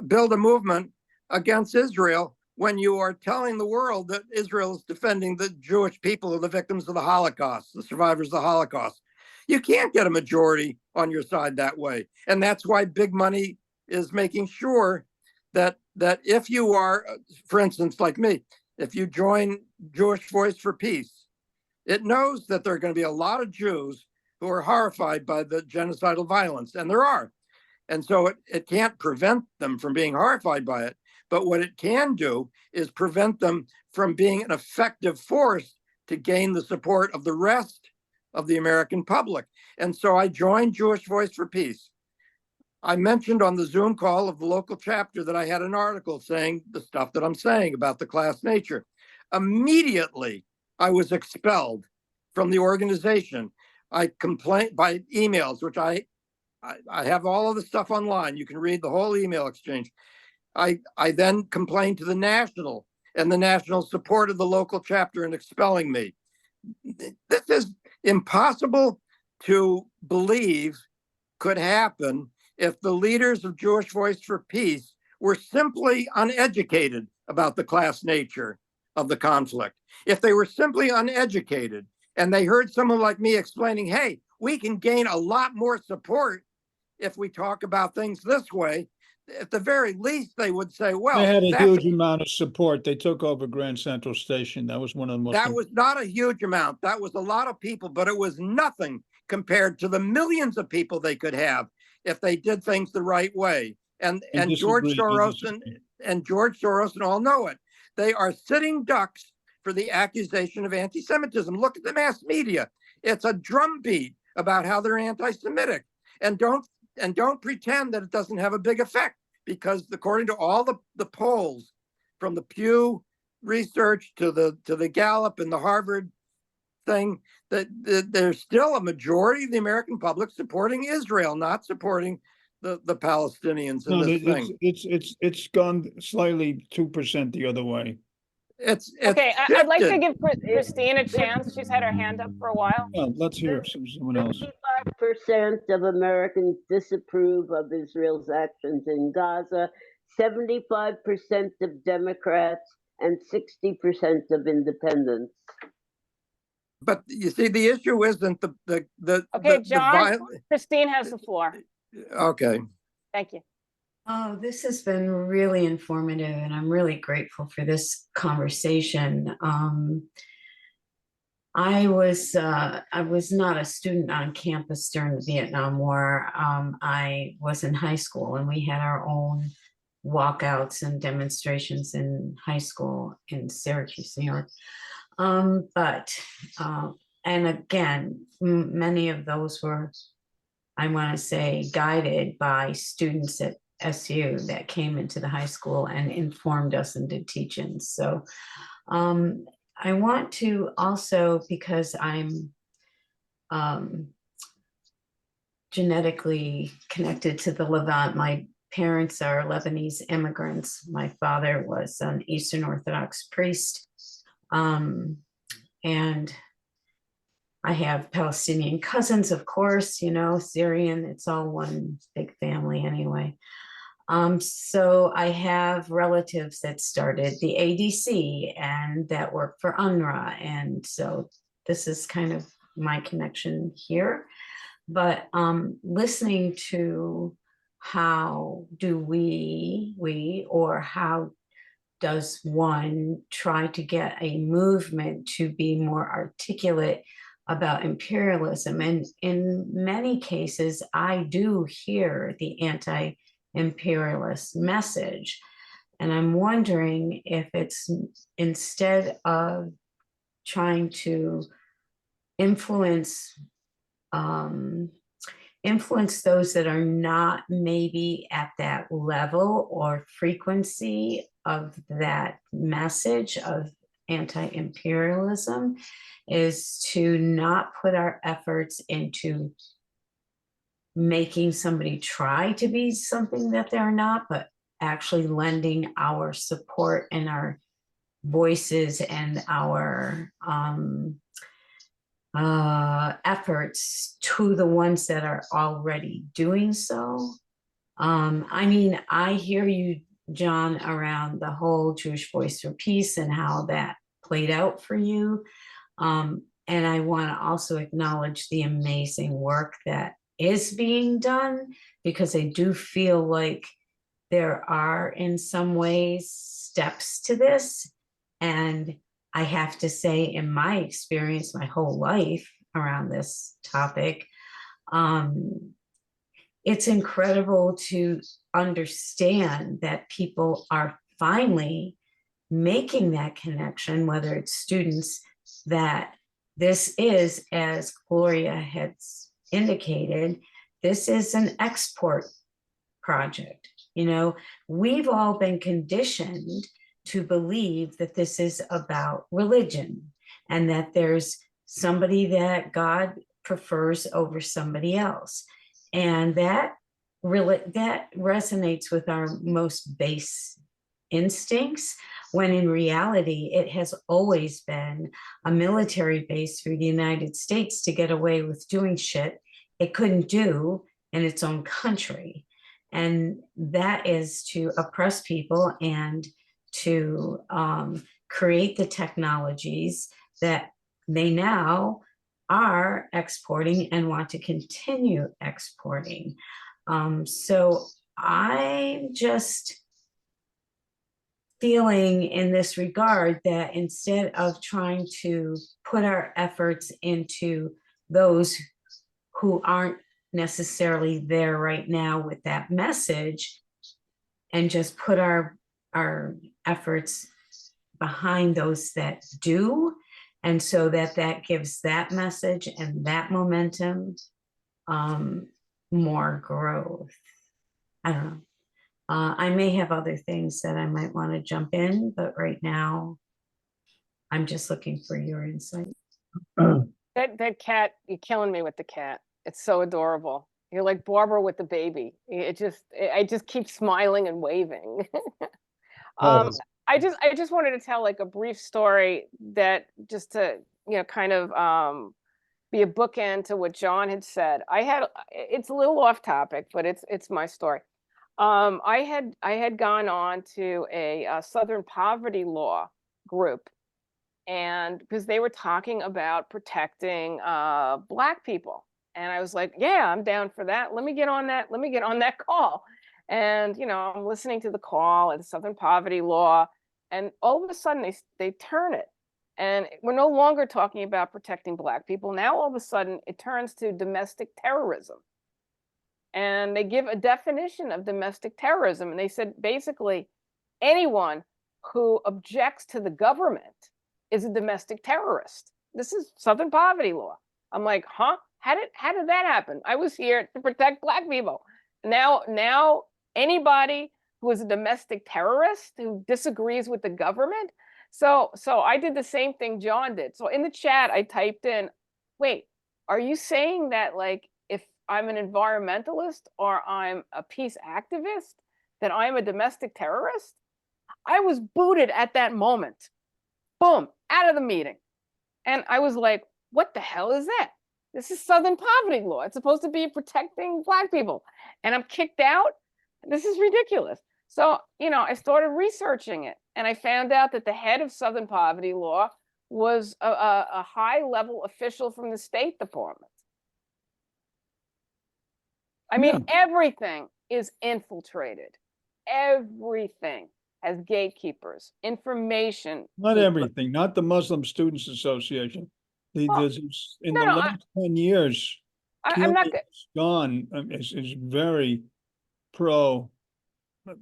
build a movement against Israel when you are telling the world that Israel is defending the Jewish people, the victims of the Holocaust, the survivors of the Holocaust? You can't get a majority on your side that way. And that's why big money is making sure that if you are, for instance, like me, if you join Jewish Voice for Peace, it knows that there are going to be a lot of Jews who are horrified by the genocidal violence, and there are. And so it can't prevent them from being horrified by it. But what it can do is prevent them from being an effective force to gain the support of the rest of the American public. And so I joined Jewish Voice for Peace. I mentioned on the Zoom call of the local chapter that I had an article saying the stuff that I'm saying about the class nature. Immediately, I was expelled from the organization. I complained by emails, which I have all of the stuff online. You can read the whole email exchange. I then complained to the National, and the National supported the local chapter in expelling me. This is impossible to believe could happen if the leaders of Jewish Voice for Peace were simply uneducated about the class nature of the conflict. If they were simply uneducated and they heard someone like me explaining, hey, we can gain a lot more support if we talk about things this way, at the very least, they would say, well, they had a huge amount of support. They took over Grand Central Station. That was one of the most. That was not a huge amount. That was a lot of people, but it was nothing compared to the millions of people they could have if they did things the right way. And George Soros and George Soros and all know it. They are sitting ducks for the accusation of anti-Semitism. Look at the mass media. It's a drumbeat about how they're anti-Semitic. And don't pretend that it doesn't have a big effect, because according to all the polls, from the Pew Research to the Gallup and the Harvard thing, that there's still a majority of the American public supporting Israel, not supporting the Palestinians in this thing. It's gone slightly 2% the other way. It's Okay, I'd like to give Christine a chance. She's had her hand up for a while. Yeah, let's hear someone else. 55% of Americans disapprove of Israel's actions in Gaza, 75% of Democrats, and 60% of independents. But you see, the issue isn't the Okay, John, Christine has the floor. Okay. Thank you. Oh, this has been really informative, and I'm really grateful for this conversation. I was not a student on campus during the Vietnam War. I was in high school, and we had our own walkouts and demonstrations in high school in Syracuse, New York. And again, many of those were, I want to say, guided by students at SU that came into the high school and informed us and did teach-ins. So I want to also, because I'm genetically connected to the Levant, my parents are Lebanese immigrants. My father was an Eastern Orthodox priest. And I have Palestinian cousins, of course, you know, Syrian, it's all one big family anyway. So I have relatives that started the ADC and that work for UNRWA. And so this is kind of my connection here. But listening to how do or how does one try to get a movement to be more articulate about imperialism? And in many cases, I do hear the anti-imperialist message. And I'm wondering if it's, instead of trying to influence those that are not maybe at that level or frequency of that message of anti-imperialism, is to not put our efforts into making somebody try to be something that they're not, but actually lending our support and our voices and our efforts to the ones that are already doing so. I mean, I hear you, John, around the whole Jewish Voice for Peace and how that played out for you. And I want to also acknowledge the amazing work that is being done, because I do feel like there are in some ways steps to this. And I have to say, in my experience, my whole life around this topic, it's incredible to understand that people are finally making that connection, whether it's students, that this is, as Gloria has indicated, this is an export project. You know, we've all been conditioned to believe that this is about religion and that there's somebody that God prefers over somebody else. And that resonates with our most base instincts, when in reality, it has always been a military base for the United States to get away with doing shit it couldn't do in its own country. And that is to oppress people and to create the technologies that they now are exporting and want to continue exporting. So I'm just feeling in this regard that instead of trying to put our efforts into those who aren't necessarily there right now with that message, and just put our efforts behind those that do, and so that gives that message and that momentum more growth. I don't know. I may have other things that I might want to jump in, but right now I'm just looking for your insight. That cat, you're killing me with the cat. It's so adorable. You're like Barbara with the baby. I just keep smiling and waving. I just wanted to tell like a brief story that just to, you know, kind of be a bookend to what John had said. It's a little off topic, but it's my story. I had gone on to a Southern poverty law group, and because they were talking about protecting Black people, and I was like, yeah, I'm down for that. Let me get on that call. And you know, I'm listening to the call at the Southern poverty law, and all of a sudden they turn it, and we're no longer talking about protecting Black people. Now all of a sudden it turns to domestic terrorism. And they give a definition of domestic terrorism. And they said, basically, anyone who objects to the government is a domestic terrorist. This is Southern poverty law. I'm like, huh? How did that happen? I was here to protect Black people. Now anybody who is a domestic terrorist who disagrees with the government. So I did the same thing John did. So in the chat, I typed in, wait, are you saying that like, if I'm an environmentalist or I'm a peace activist, that I'm a domestic terrorist? I was booted at that moment. Boom, out of the meeting. And I was like, what the hell is that? This is Southern poverty law. It's supposed to be protecting Black people. And I'm kicked out. This is ridiculous. So, I started researching it, and I found out that the head of Southern poverty law was a high-level official from the State Department. I mean, everything is infiltrated. Everything has gatekeepers, information. Not keepers. everything, not the Muslim Students Association. In Well, the no, last 10 years, I'm not. gone is very pro.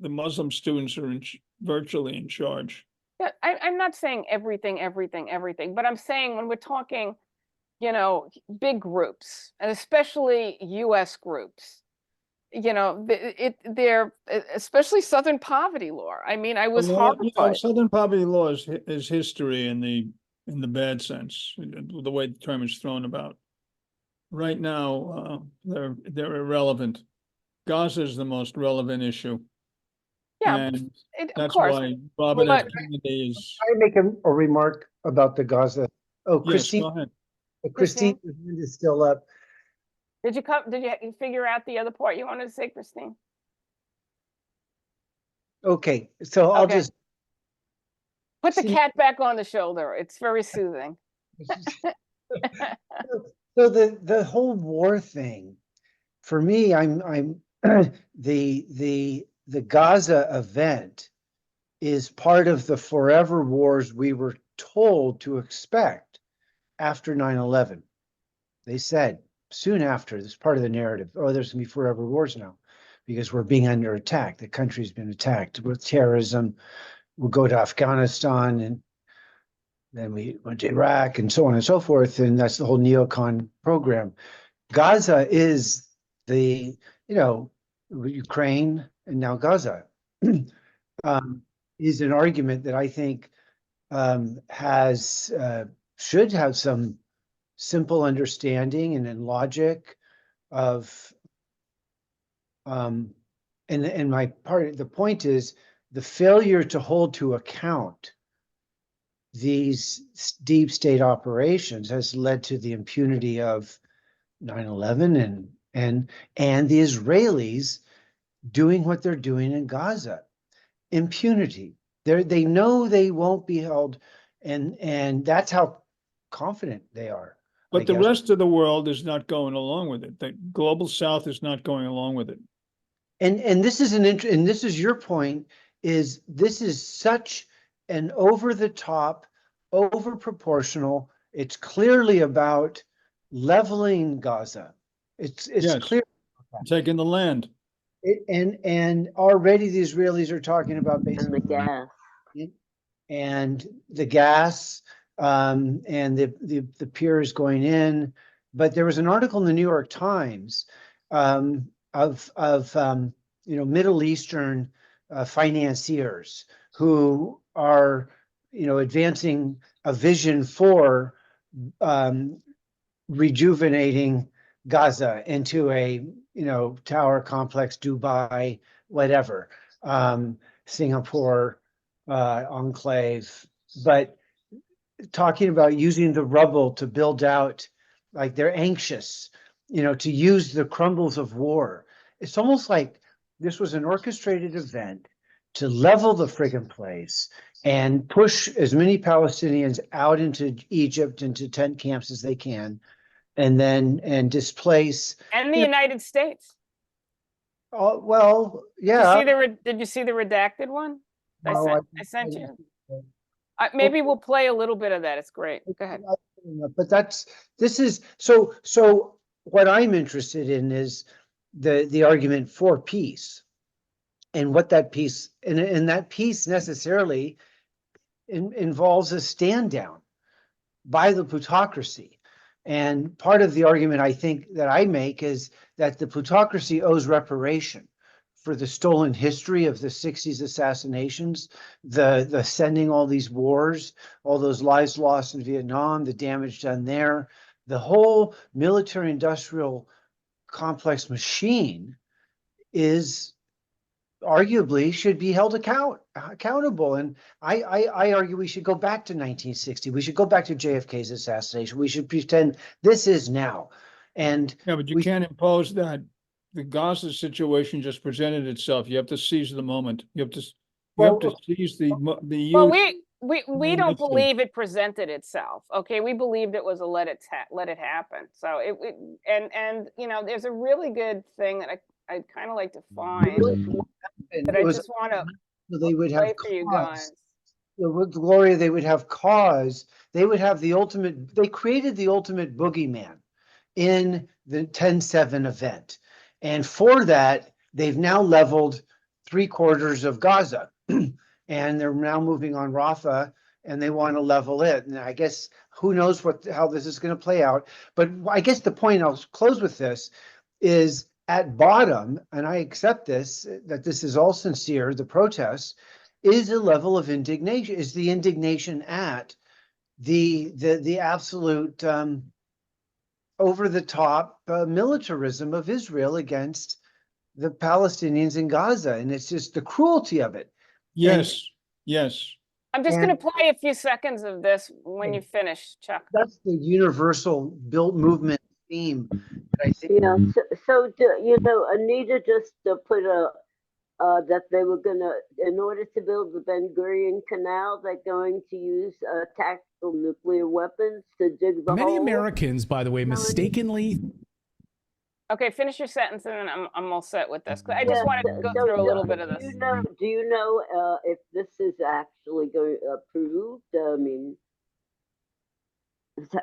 The Muslim students are virtually in charge. Yeah, I'm not saying everything, but I'm saying when we're talking, big groups, and especially U.S. groups, they're especially Southern poverty law. I mean, I was horrified. Southern poverty law is history in the bad sense, the way the term is thrown about. Right now, they're irrelevant. Gaza is the most relevant issue. Yeah, and of that's course. why Robert But- F. Kennedy is. I make a remark about the Gaza. Oh, Yes, Christine, go ahead. Christine, your hand is still up. Did you figure out the other part you wanted to say, Christine? Okay, so I'll Okay. just. Put the See- cat back on the shoulder. It's very soothing. So the whole war thing, for me, I'm the Gaza event is part of the forever wars we were told to expect after 9/11. They said soon after, this part of the narrative, oh, there's gonna be forever wars now because we're being under attack. The country's been attacked with terrorism. We'll go to Afghanistan, and then we went to Iraq, and so on and so forth. And that's the whole neocon program. Gaza is the, Ukraine and now Gaza is an argument that I think should have some simple understanding and logic of, and the point is the failure to hold to account these deep state operations has led to the impunity of 9/11 and the Israelis doing what they're doing in Gaza. Impunity. They know they won't be held, and that's how confident they are. But the rest of the world is not going along with it. The global South is not going along with it. And this is and this is your point, is this is such an over the top, over proportional, it's clearly about leveling Gaza. It's Yes. clear. Taking the land. And already the Israelis are talking about And the gas. and the gas, and the piers going in. But there was an article in the New York Times of Middle Eastern financiers who are advancing a vision for rejuvenating Gaza into a tower complex, Dubai, whatever, Singapore enclave, but talking about using the rubble to build out, like they're anxious, to use the crumbles of war. It's almost like this was an orchestrated event to level the friggin' place and push as many Palestinians out into Egypt, into tent camps as they can, and displace. And the United States. Oh, well, yeah. Did you see the redacted one? No, I sent you. Well, Maybe we'll play a little bit of that. It's great. Go ahead. But this is so what I'm interested in is the argument for peace, and what that peace, and that peace necessarily involves a stand down by the plutocracy. And part of the argument I think that I make is that the plutocracy owes reparation for the stolen history of the 60s assassinations, the sending all these wars, all those lives lost in Vietnam, the damage done there, the whole military industrial complex machine is arguably should be held accountable. And I argue we should go back to 1960. We should go back to JFK's assassination. We should pretend this is now. And Yeah, but you we- can't impose that. The Gaza situation just presented itself. You have to seize the moment. You have to seize the Well, youth. we don't Listen. believe it presented itself. Okay, we believed it was a let it happen. So it and you know, there's a really good thing that I'd kind of like to find that I just want to they would play have for you cause. guys. With Gloria, they would have cause. They would have the ultimate. They created the ultimate boogeyman in the 10/7 event, and for that, they've now leveled 3/4 of Gaza, and they're now moving on Rafah, and they want to level it. And I guess who knows how this is going to play out. But I guess the point, I'll close with this, is at bottom, and I accept this, that this is all sincere, the protests, is a level of indignation, is the indignation at the absolute over the top militarism of Israel against the Palestinians in Gaza. And it's just the cruelty of it. Yes, yes. I'm just going And- to play a few seconds of this when you finish, Chuck. That's the universal built movement theme that I think. Yeah, so you know, Anita just put that they were gonna, in order to build the Ben Gurion Canal, they're going to use tactical nuclear weapons to dig the Many hole. Americans, by the way, mistakenly. Okay, finish your sentence and then I'm all set with this. I just Yeah, wanted to go so through a little bit of do this. you know if this is actually going approved? I mean,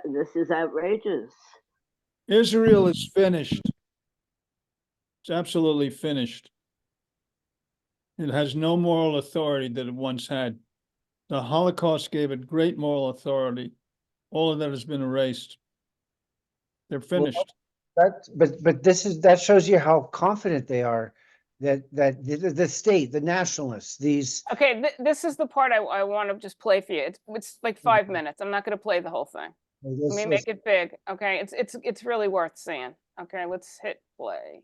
this is outrageous. Israel is finished. It's absolutely finished. It has no moral authority that it once had. The Holocaust gave it great moral authority. All of that has been erased. They're finished. But that shows you how confident they are that the state, the nationalists, these. Okay, this is the part I want to just play for you. It's like 5 minutes. I'm not going to play the whole thing. Let me make it big. Okay, it's really worth seeing. Okay, let's hit play.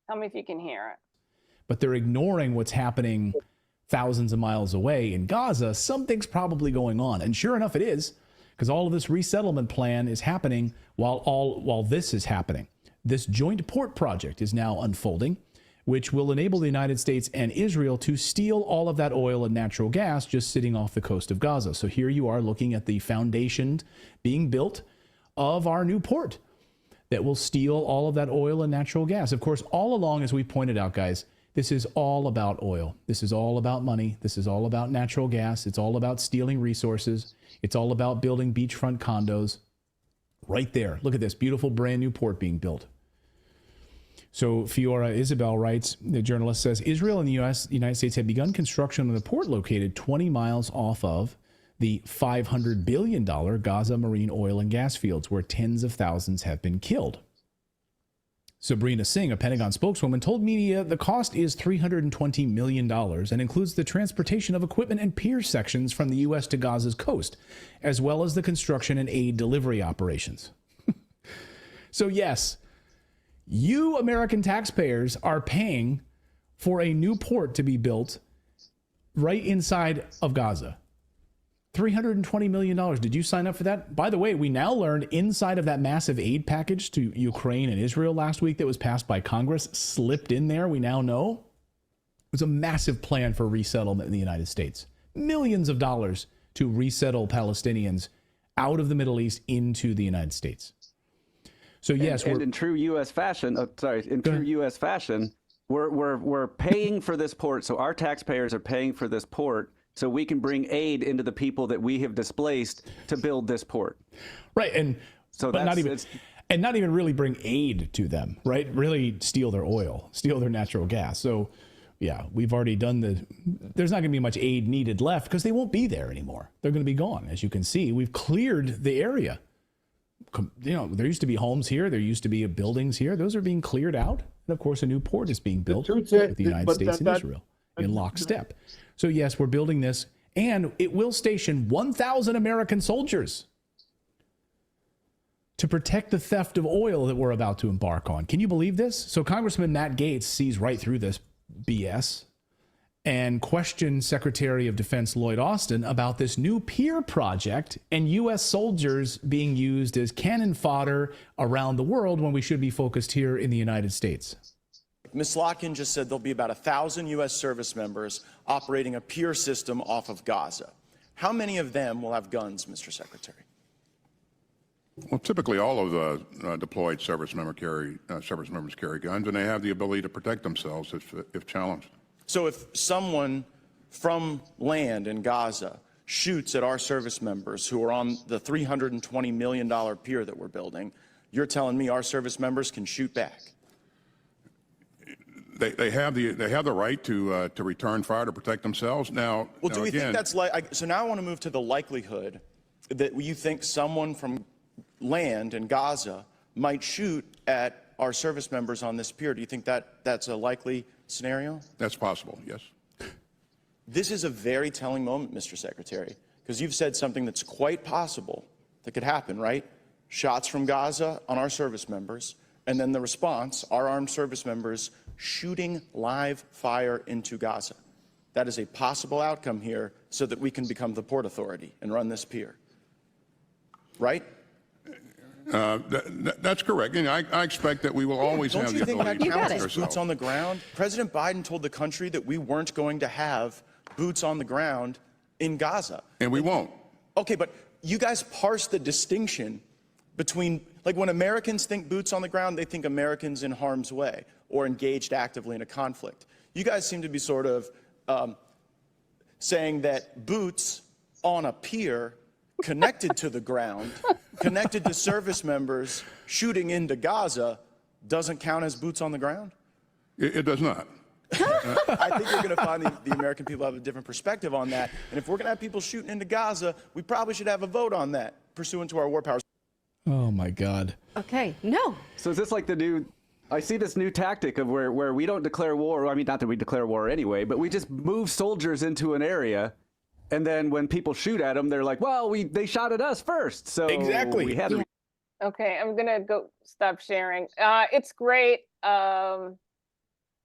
Tell me if you can hear it. But they're ignoring what's happening thousands of miles away in Gaza. Something's probably going on. And sure enough, it is, because all of this resettlement plan is happening while this is happening. This joint port project is now unfolding, which will enable the United States and Israel to steal all of that oil and natural gas just sitting off the coast of Gaza. So here you are looking at the foundation being built of our new port that will steal all of that oil and natural gas. Of course, all along, as we pointed out, guys, this is all about oil. This is all about money. This is all about natural gas. It's all about stealing resources. It's all about building beachfront condos. Right there. Look at this beautiful brand new port being built. So Fiora Isabel writes, the journalist says, Israel and the United States have begun construction on the port located 20 miles off of the $500 billion Gaza marine oil and gas fields where tens of thousands have been killed. Sabrina Singh, a Pentagon spokeswoman, told media the cost is $320 million and includes the transportation of equipment and pier sections from the U.S. to Gaza's coast, as well as the construction and aid delivery operations. So yes, you American taxpayers are paying for a new port to be built right inside of Gaza. $320 million. Did you sign up for that? By the way, we now learned inside of that massive aid package to Ukraine and Israel last week that was passed by Congress, slipped in there, we now know, it was a massive plan for resettlement in the United States. Millions of dollars to resettle Palestinians out of the Middle East into the United States. So yes, and in true U.S. fashion, U.S. fashion, we're paying for this port. So our taxpayers are paying for this port, so we can bring aid into the people that we have displaced to build this port. Right, and so but not even really bring aid to them, right? Really steal their oil, steal their natural gas. So yeah, we've already done there's not going to be much aid needed left because they won't be there anymore. They're going to be gone. As you can see, we've cleared the area. You know, there used to be homes here. There used to be buildings here. Those are being cleared out. And of course, a new port is being built with the United States and Israel in lockstep. So yes, we're building this, and it will station 1,000 American soldiers to protect the theft of oil that we're about to embark on. Can you believe this? So Congressman Matt Gaetz sees right through this BS. and questioned Secretary of Defense Lloyd Austin about this new pier project and U.S. soldiers being used as cannon fodder around the world when we should be focused here in the United States. Ms. Slotkin just said there'll be about 1,000 U.S. service members operating a pier system off of Gaza. How many of them will have guns, Mr. Secretary? Well, typically all of the deployed service members carry guns, and they have the ability to protect themselves if challenged. So if someone from land in Gaza shoots at our service members who are on the $320 million pier that we're building, you're telling me our service members can shoot back? They have the right to return fire to protect themselves. Now, well, do we think that's like? So now I want to move to the likelihood that you think someone from land in Gaza might shoot at our service members on this pier. Do you think that that's a likely scenario? That's possible, yes. This is a very telling moment, Mr. Secretary, because you've said something that's quite possible that could happen, right? Shots from Gaza on our service members, and then the response, our armed service members shooting live fire into Gaza. That is a possible outcome here so that we can become the Port Authority and run this pier. Right? That's correct. You know, I expect that we will always have the ability to protect ourselves. Boots on the ground? President Biden told the country that we weren't going to have boots on the ground in Gaza. And we won't. Okay, but you guys parse the distinction between, like when Americans think boots on the ground, they think Americans in harm's way or engaged actively in a conflict. You guys seem to be sort of saying that boots on a pier connected to the ground, connected to service members shooting into Gaza, doesn't count as boots on the ground? It does not. I think you're going to find the American people have a different perspective on that. And if we're going to have people shooting into Gaza, we probably should have a vote on that, pursuant to our war powers. Oh, my God. Okay, no. So is this like the new... I see this new tactic of where we don't declare war. I mean, not that we declare war anyway, but we just move soldiers into an area. And then when people shoot at them, they're like, well, they shot at us first. So exactly. We had to... Okay, I'm going to go stop sharing. It's great.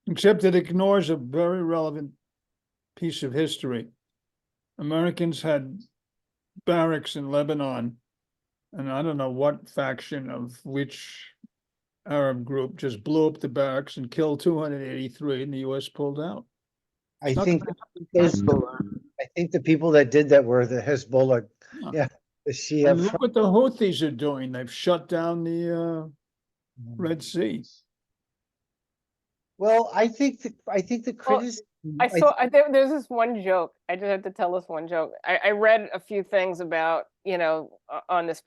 Except it ignores a very relevant piece of history. Americans had barracks in Lebanon, and I don't know what faction of which Arab group just blew up the barracks and killed 283, and the U.S. pulled out. I think the people that did that were the Hezbollah. Yeah, the Shia. And look what the Houthis are doing. They've shut down the Red Sea. Well, I think the criticism. There's this one joke. I just have to tell this one joke. I read a few things about, on this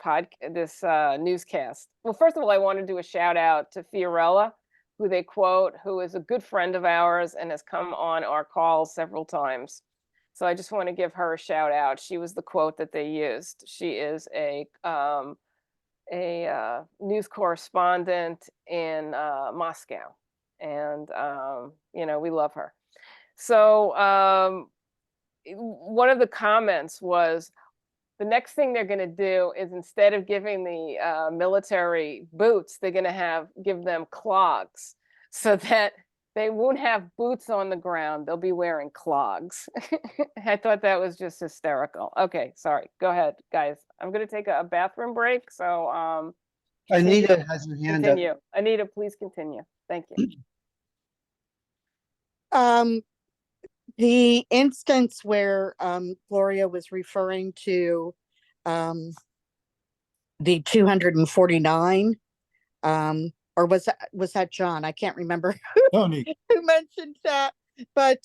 newscast. Well, first of all, I want to do a shout out to Fiorella, who they quote, who is a good friend of ours and has come on our calls several times. So I just want to give her a shout out. She was the quote that they used. She is a news correspondent in Moscow. And, we love her. So one of the comments was, the next thing they're going to do is, instead of giving the military boots, they're going to give them clogs so that they won't have boots on the ground. They'll be wearing clogs. I thought that was just hysterical. Okay, sorry. Go ahead, guys. I'm going to take a bathroom break. So Anita has her hand up. Anita, please continue. Thank you. The instance where Gloria was referring to the 249, or was that John? I can't remember who mentioned that, but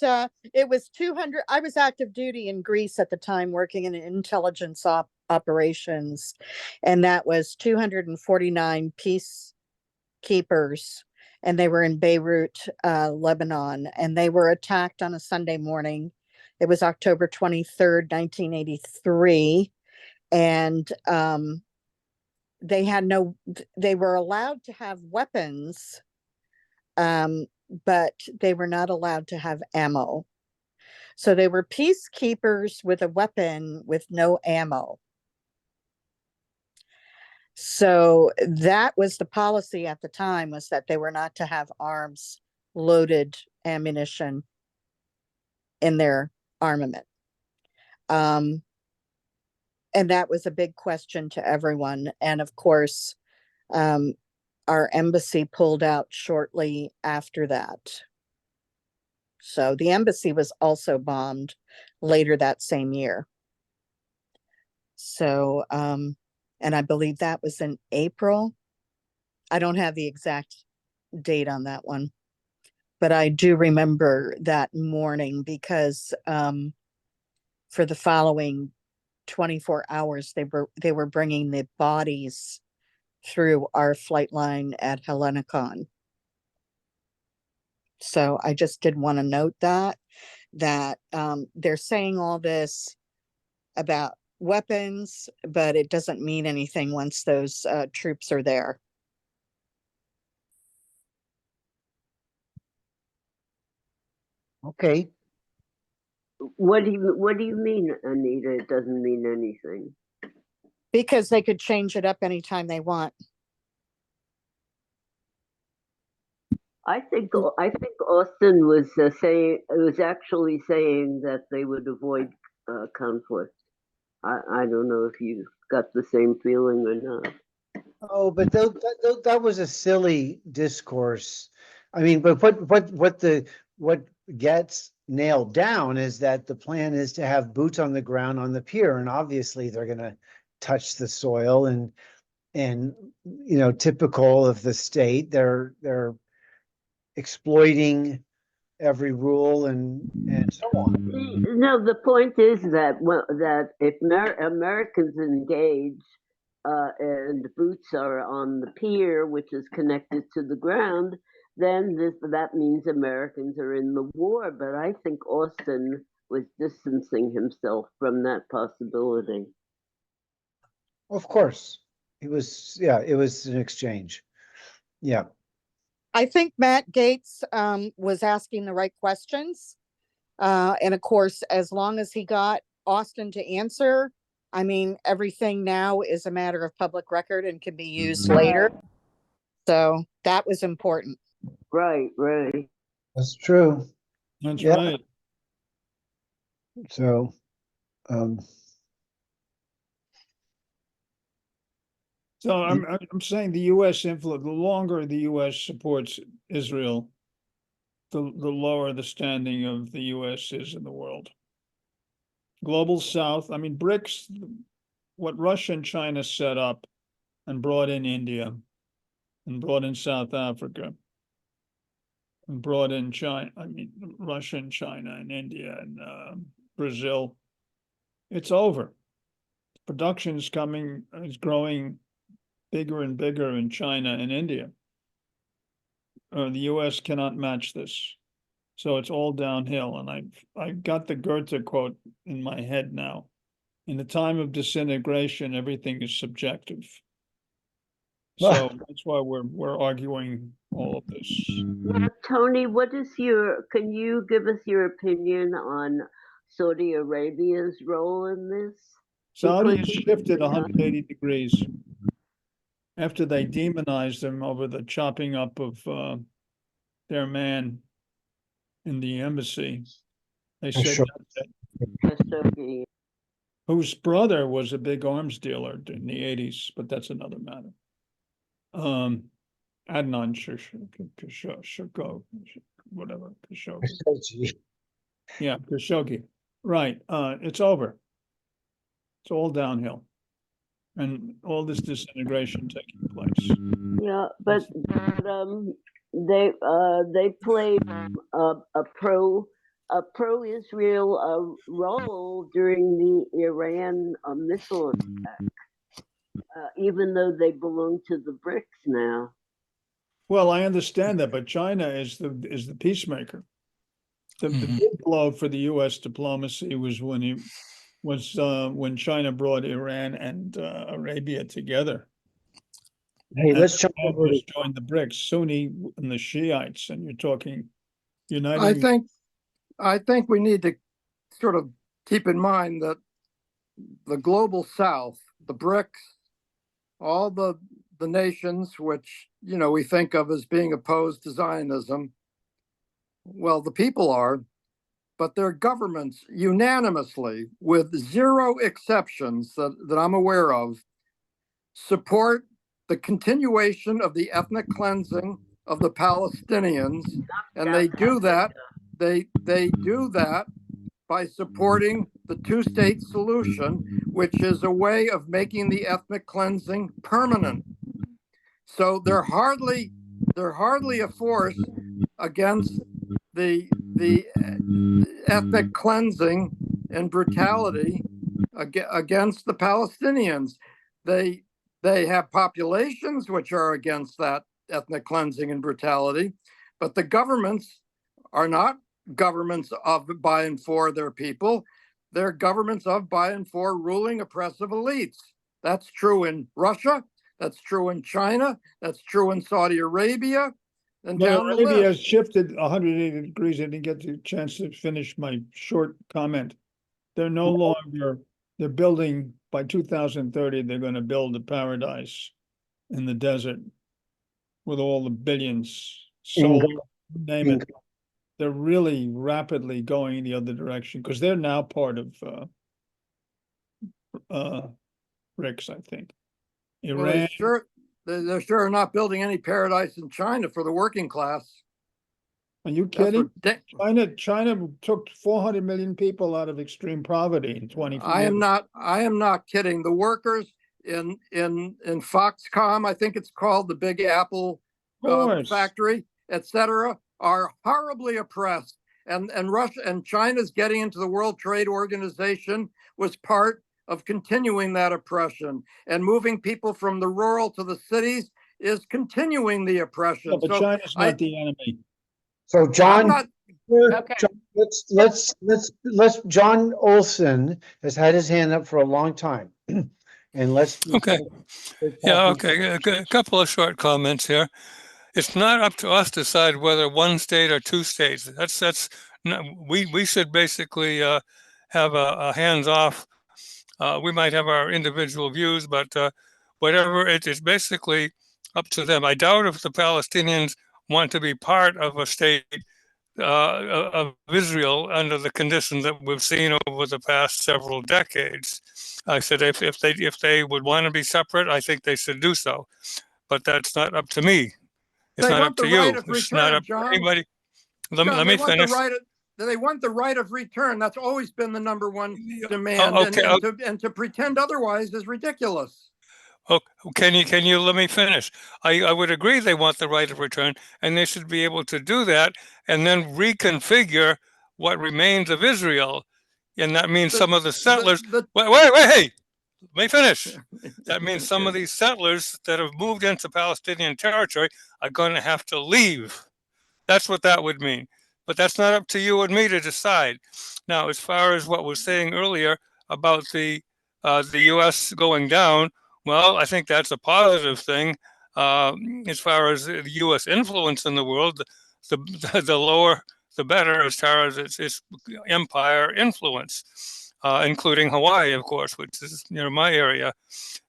it was 200. I was active duty in Greece at the time, working in intelligence operations, and that was 249 peacekeepers. And they were in Beirut, Lebanon, and they were attacked on a Sunday morning. It was October 23rd, 1983. And they were allowed to have weapons, but they were not allowed to have ammo. So they were peacekeepers with a weapon with no ammo. So that was the policy at the time, was that they were not to have arms, loaded ammunition. in their armament. And that was a big question to everyone. And of course, our embassy pulled out shortly after that. So the embassy was also bombed later that same year. So, and I believe that was in April. I don't have the exact date on that one, but I do remember that morning because for the following 24 hours, they were bringing the bodies through our flight line at Hellenicon. So I just did want to note that they're saying all this about weapons, but it doesn't mean anything once those troops are there. Okay. What do you mean, Anita? It doesn't mean anything. Because they could change it up anytime they want. I think Austin was actually saying that they would avoid conflict. I don't know if you got the same feeling or not. Oh, but that was a silly discourse. I mean, but what gets nailed down is that the plan is to have boots on the ground on the pier, and obviously they're going to touch the soil, and you know, typical of the state, they're exploiting every rule and so on. No, the point is that if Americans engage and boots are on the pier, which is connected to the ground, then that means Americans are in the war. But I think Austin was distancing himself from that possibility. Of course, it was an exchange. Yeah. I think Matt Gaetz was asking the right questions. And of course, as long as he got Austin to answer, I mean, everything now is a matter of public record and can be used later. So that was important. Right. That's true. That's Yeah. right. So, So I'm saying the U.S. influence, the longer the U.S. supports Israel, the lower the standing of the U.S. is in the world. Global South, I mean, BRICS, what Russia and China set up and brought in India and brought in South Africa and brought in China, I mean, Russia and China and India and Brazil, it's over. Production is growing bigger and bigger in China and India. The U.S. cannot match this. So it's all downhill. And I got the Goethe quote in my head now. In the time of disintegration, everything is subjective. So that's why we're arguing all of this. Well, Tony, can you give us your opinion on Saudi Arabia's role in this? Saudi has shifted 180 degrees after they demonized them over the chopping up of their man in the embassy. They said Khashoggi, whose brother was a big arms dealer in the 80s, but that's another matter. Adnan Khashoggi, whatever, Khashoggi. Yeah, Khashoggi. Right. It's over. It's all downhill. And all this disintegration taking place. Yeah, but they played a pro-Israel role during the Iran missile attack, even though they belong to the BRICS now. Well, I understand that, but China is the peacemaker. The big blow for the U.S. diplomacy was when China brought Iran and Arabia together. Hey, let's jump over to join the BRICS, Sunni and the Shiites, and you're talking uniting. I think we need to sort of keep in mind that the global South, the BRICS, all the nations which we think of as being opposed to Zionism, well, the people are, but their governments unanimously, with zero exceptions that I'm aware of, support the continuation of the ethnic cleansing of the Palestinians. And they do that, they do that by supporting the two-state solution, which is a way of making the ethnic cleansing permanent. So they're hardly a force against the ethnic cleansing and brutality against the Palestinians. They have populations which are against that ethnic cleansing and brutality, but the governments are not governments of, by, and for their people. They're governments of, by, and for ruling oppressive elites. That's true in Russia. That's true in China. That's true in Saudi Arabia. And down the Arabia has list. shifted 180 degrees. I didn't get the chance to finish my short comment. They're no longer, they're building, by 2030, they're going to build a paradise in the desert with all the billions, solar, name it. They're really rapidly going the other direction because they're now part of BRICS, I think. Well, Iran. they're sure not building any paradise in China for the working class. Are you kidding? China took 400 million people out of extreme poverty in 20 I am not kidding. The workers in Foxconn, I think it's called, the Big Apple factory, etc., are horribly oppressed. And Russia and China's getting into the World Trade Organization was part of continuing that oppression, and moving people from the rural to the cities is continuing the oppression. Yeah, but so China's not the enemy. So John, Okay. let's John Olson has had his hand up for a long time. And let's Okay. Yeah, okay. A couple of short comments here. It's not up to us to decide whether one state or two states. That's not, we should basically have a hands off. We might have our individual views, but whatever it is, basically up to them. I doubt if the Palestinians want to be part of a state of Israel under the conditions that we've seen over the past several decades. I said if they would want to be separate, I think they should do so, but that's not up to me. It's not up to you. It's not up to anybody. Let me finish. They want the right of return. That's always been the number one demand. And to pretend otherwise is ridiculous. Oh, can you let me finish? I would agree they want the right of return, and they should be able to do that and then reconfigure what remains of Israel. And that means some of the settlers. Wait, hey, let me finish. That means some of these settlers that have moved into Palestinian territory are going to have to leave. That's what that would mean. But that's not up to you and me to decide. Now, as far as what was saying earlier about the U.S. going down, well, I think that's a positive thing. As far as the U.S. influence in the world, the lower, the better as far as its empire influence, including Hawaii, of course, which is my area.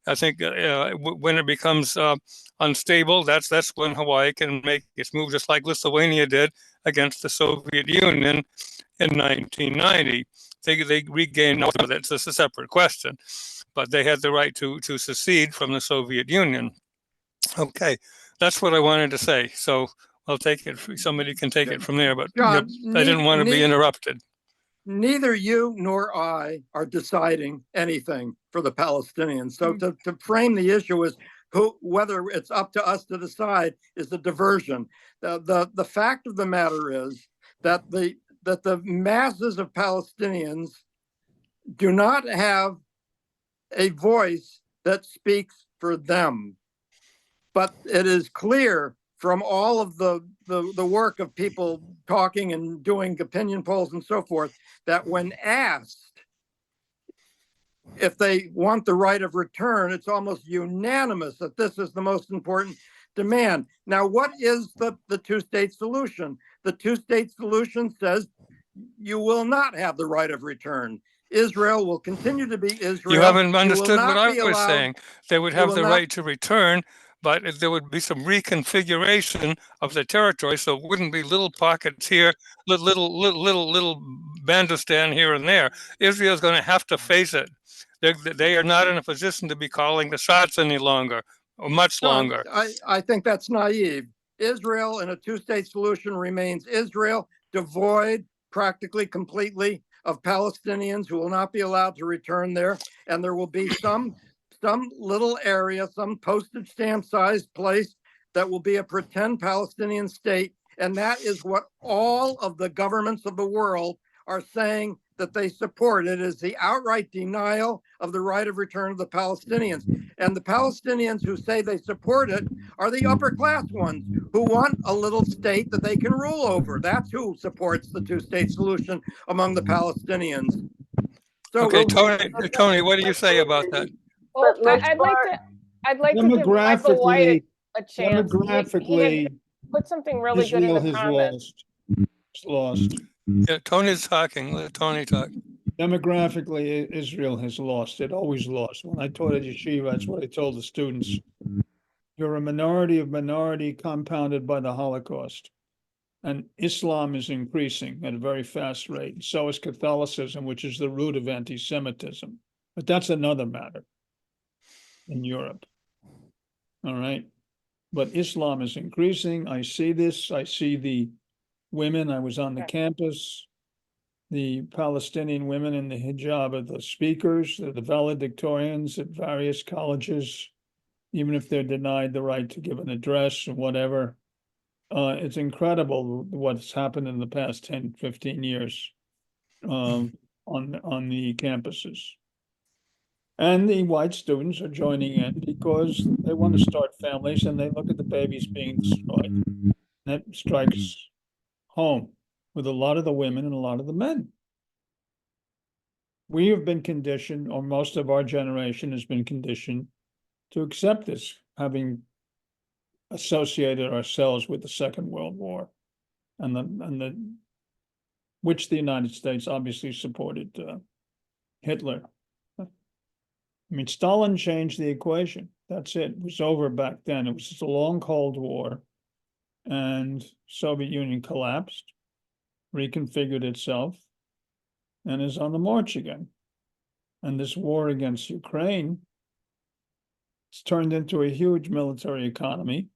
I think when it becomes unstable, that's when Hawaii can make its move, just like Lithuania did against the Soviet Union in 1990. They regained, it's a separate question, but they had the right to secede from the Soviet Union. Okay, that's what I wanted to say. So I'll take it. Somebody can take it from there, but John, I didn't want to be interrupted. Neither you nor I are deciding anything for the Palestinians. So to frame the issue as whether it's up to us to decide is a diversion. The fact of the matter is that the masses of Palestinians do not have a voice that speaks for them. But it is clear from all of the work of people talking and doing opinion polls and so forth, that when asked if they want the right of return, it's almost unanimous that this is the most important demand. Now, what is the two-state solution? The two-state solution says you will not have the right of return. Israel will continue to be Israel. You haven't understood what I was saying. They would have the right to return, but there would be some reconfiguration of the territory, so it wouldn't be little pockets here, little Bandistan here and there. Israel's going to have to face it. They are not in a position to be calling the shots any longer, or much longer. I think that's naive. Israel in a two-state solution remains Israel, devoid practically completely of Palestinians who will not be allowed to return there. And there will be some little area, some postage stamp sized place that will be a pretend Palestinian state. And that is what all of the governments of the world are saying that they support. It is the outright denial of the right of return of the Palestinians. And the Palestinians who say they support it are the upper class ones who want a little state that they can rule over. That's who supports the two-state solution among the Palestinians. So, okay, Tony, what do you say about that? Well, But let's I'd like to give Michael White a chance. He had Demographically, put something really good in Israel the has comments. lost. It's lost. Yeah, Tony's talking. Let Tony talk. Demographically, Israel has lost. It always lost. When I taught at yeshiva, that's what I told the students. You're a minority of minority compounded by the Holocaust. And Islam is increasing at a very fast rate. So is Catholicism, which is the root of anti-Semitism. But that's another matter in Europe. All right. But Islam is increasing. I see this. I see the women. I was on the campus. The Palestinian women in the hijab are the speakers, they're the valedictorians at various colleges, even if they're denied the right to give an address or whatever. It's incredible what's happened in the past 10, 15 years on the campuses. And the white students are joining in because they want to start families and they look at the babies being destroyed. That strikes home with a lot of the women and a lot of the men. We have been conditioned, or most of our generation has been conditioned to accept this, having associated ourselves with the Second World War and which the United States obviously supported Hitler. I mean, Stalin changed the equation. That's it. It was over back then. It was just a long Cold War, and Soviet Union collapsed, reconfigured itself, and is on the march again. And this war against Ukraine, it's turned into a huge military economy.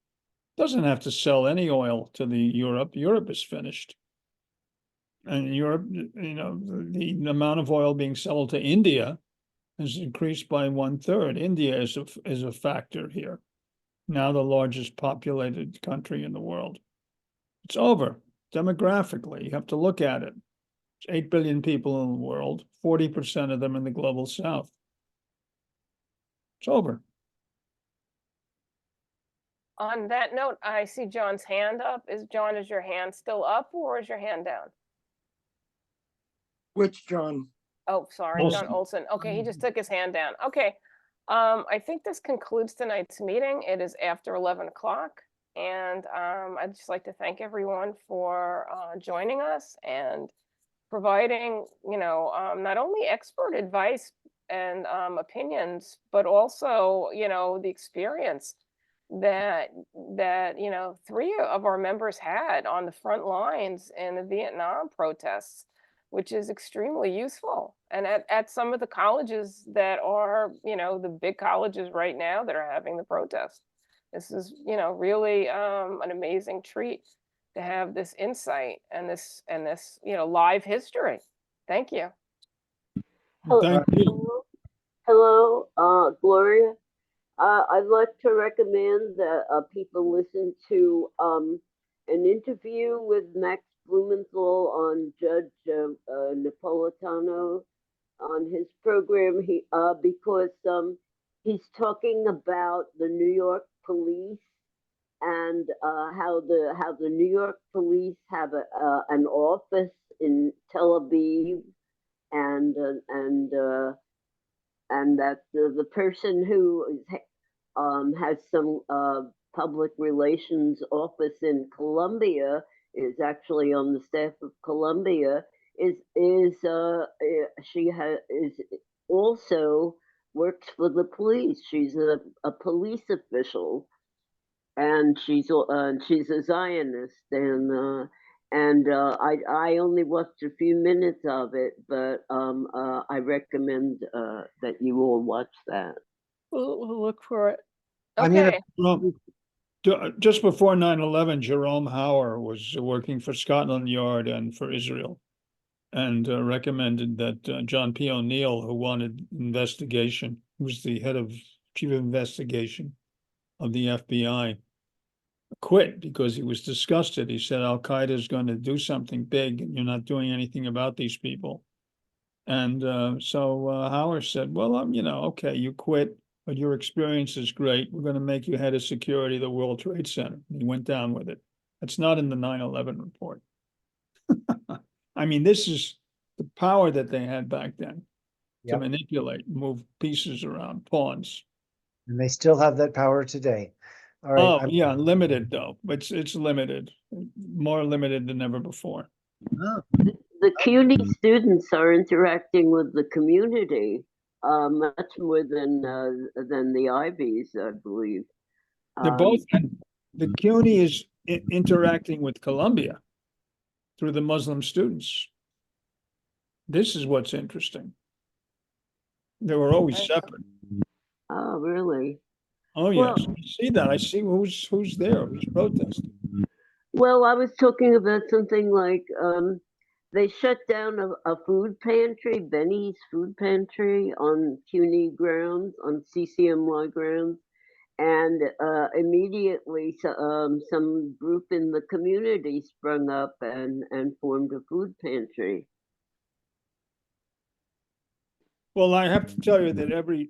Doesn't have to sell any oil to Europe. Europe is finished. And Europe, the amount of oil being sold to India has increased by 1/3. India is a factor here. Now the largest populated country in the world. It's over demographically. You have to look at it. There's 8 billion people in the world, 40% of them in the global south. It's over. On that note, I see John's hand up. Is your hand still up or is your hand down? which John? Oh, sorry, John Olson. Okay, he just took his hand down. Okay. I think this concludes tonight's meeting. It is after 11 o'clock. And I'd just like to thank everyone for joining us and providing, not only expert advice and opinions, but also, the experience that 3 of our members had on the front lines in the Vietnam protests, which is extremely useful. And at some of the colleges that are, the big colleges right now that are having the protests. This is, really an amazing treat to have this insight and this, live history. Thank you. Hello, Gloria. I'd like to recommend that people listen to an interview with Max Blumenthal on Judge Napolitano on his program. Because he's talking about the New York police and how the New York police have an office in Tel Aviv, and that the person who has some public relations office in Columbia is actually on the staff of Columbia. She also works for the police. She's a police official, and she's a Zionist, And I only watched a few minutes of it, but I recommend that you all watch that. We'll look for it. I'm gonna- Okay, Well, just before 9/11, Jerome Hauer was working for Scotland Yard and for Israel, and recommended that John P. O'Neill, who wanted investigation, who was the chief of investigation of the FBI, quit because he was disgusted. He said, Al Qaeda is going to do something big and you're not doing anything about these people. And so Howard said, well, okay, you quit, but your experience is great. We're going to make you head of security of the World Trade Center. And he went down with it. That's not in the 9/11 report. I mean, this is the power that they had back then to Yep. manipulate, move pieces around, pawns. And they still have that power today. All right. Oh, yeah, limited though. It's limited, more limited than ever before. Oh, The CUNY students are interacting with the community much more than the Ivies, I believe. They're both, the CUNY is interacting with Columbia through the Muslim students. This is what's interesting. They were always separate. Oh, really? Oh, Well- yes, I see that. I see who's there, who's protesting. Well, I was talking about something like they shut down a food pantry, Benny's Food Pantry on CUNY grounds, on CCMY grounds. And immediately some group in the community sprung up and formed a food pantry. Well, I have to tell you that every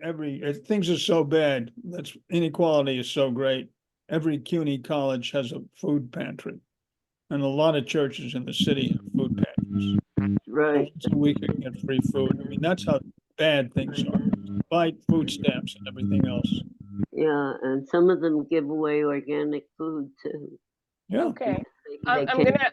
things are so bad, that's inequality is so great. Every CUNY college has a food pantry. And a lot of churches in the city have food pantries. Right. Once a week you can get free food. I mean, that's how bad things are. Buy food stamps and everything else. Yeah, and some of them give away organic food too. Yeah. okay. They I'm can't- gonna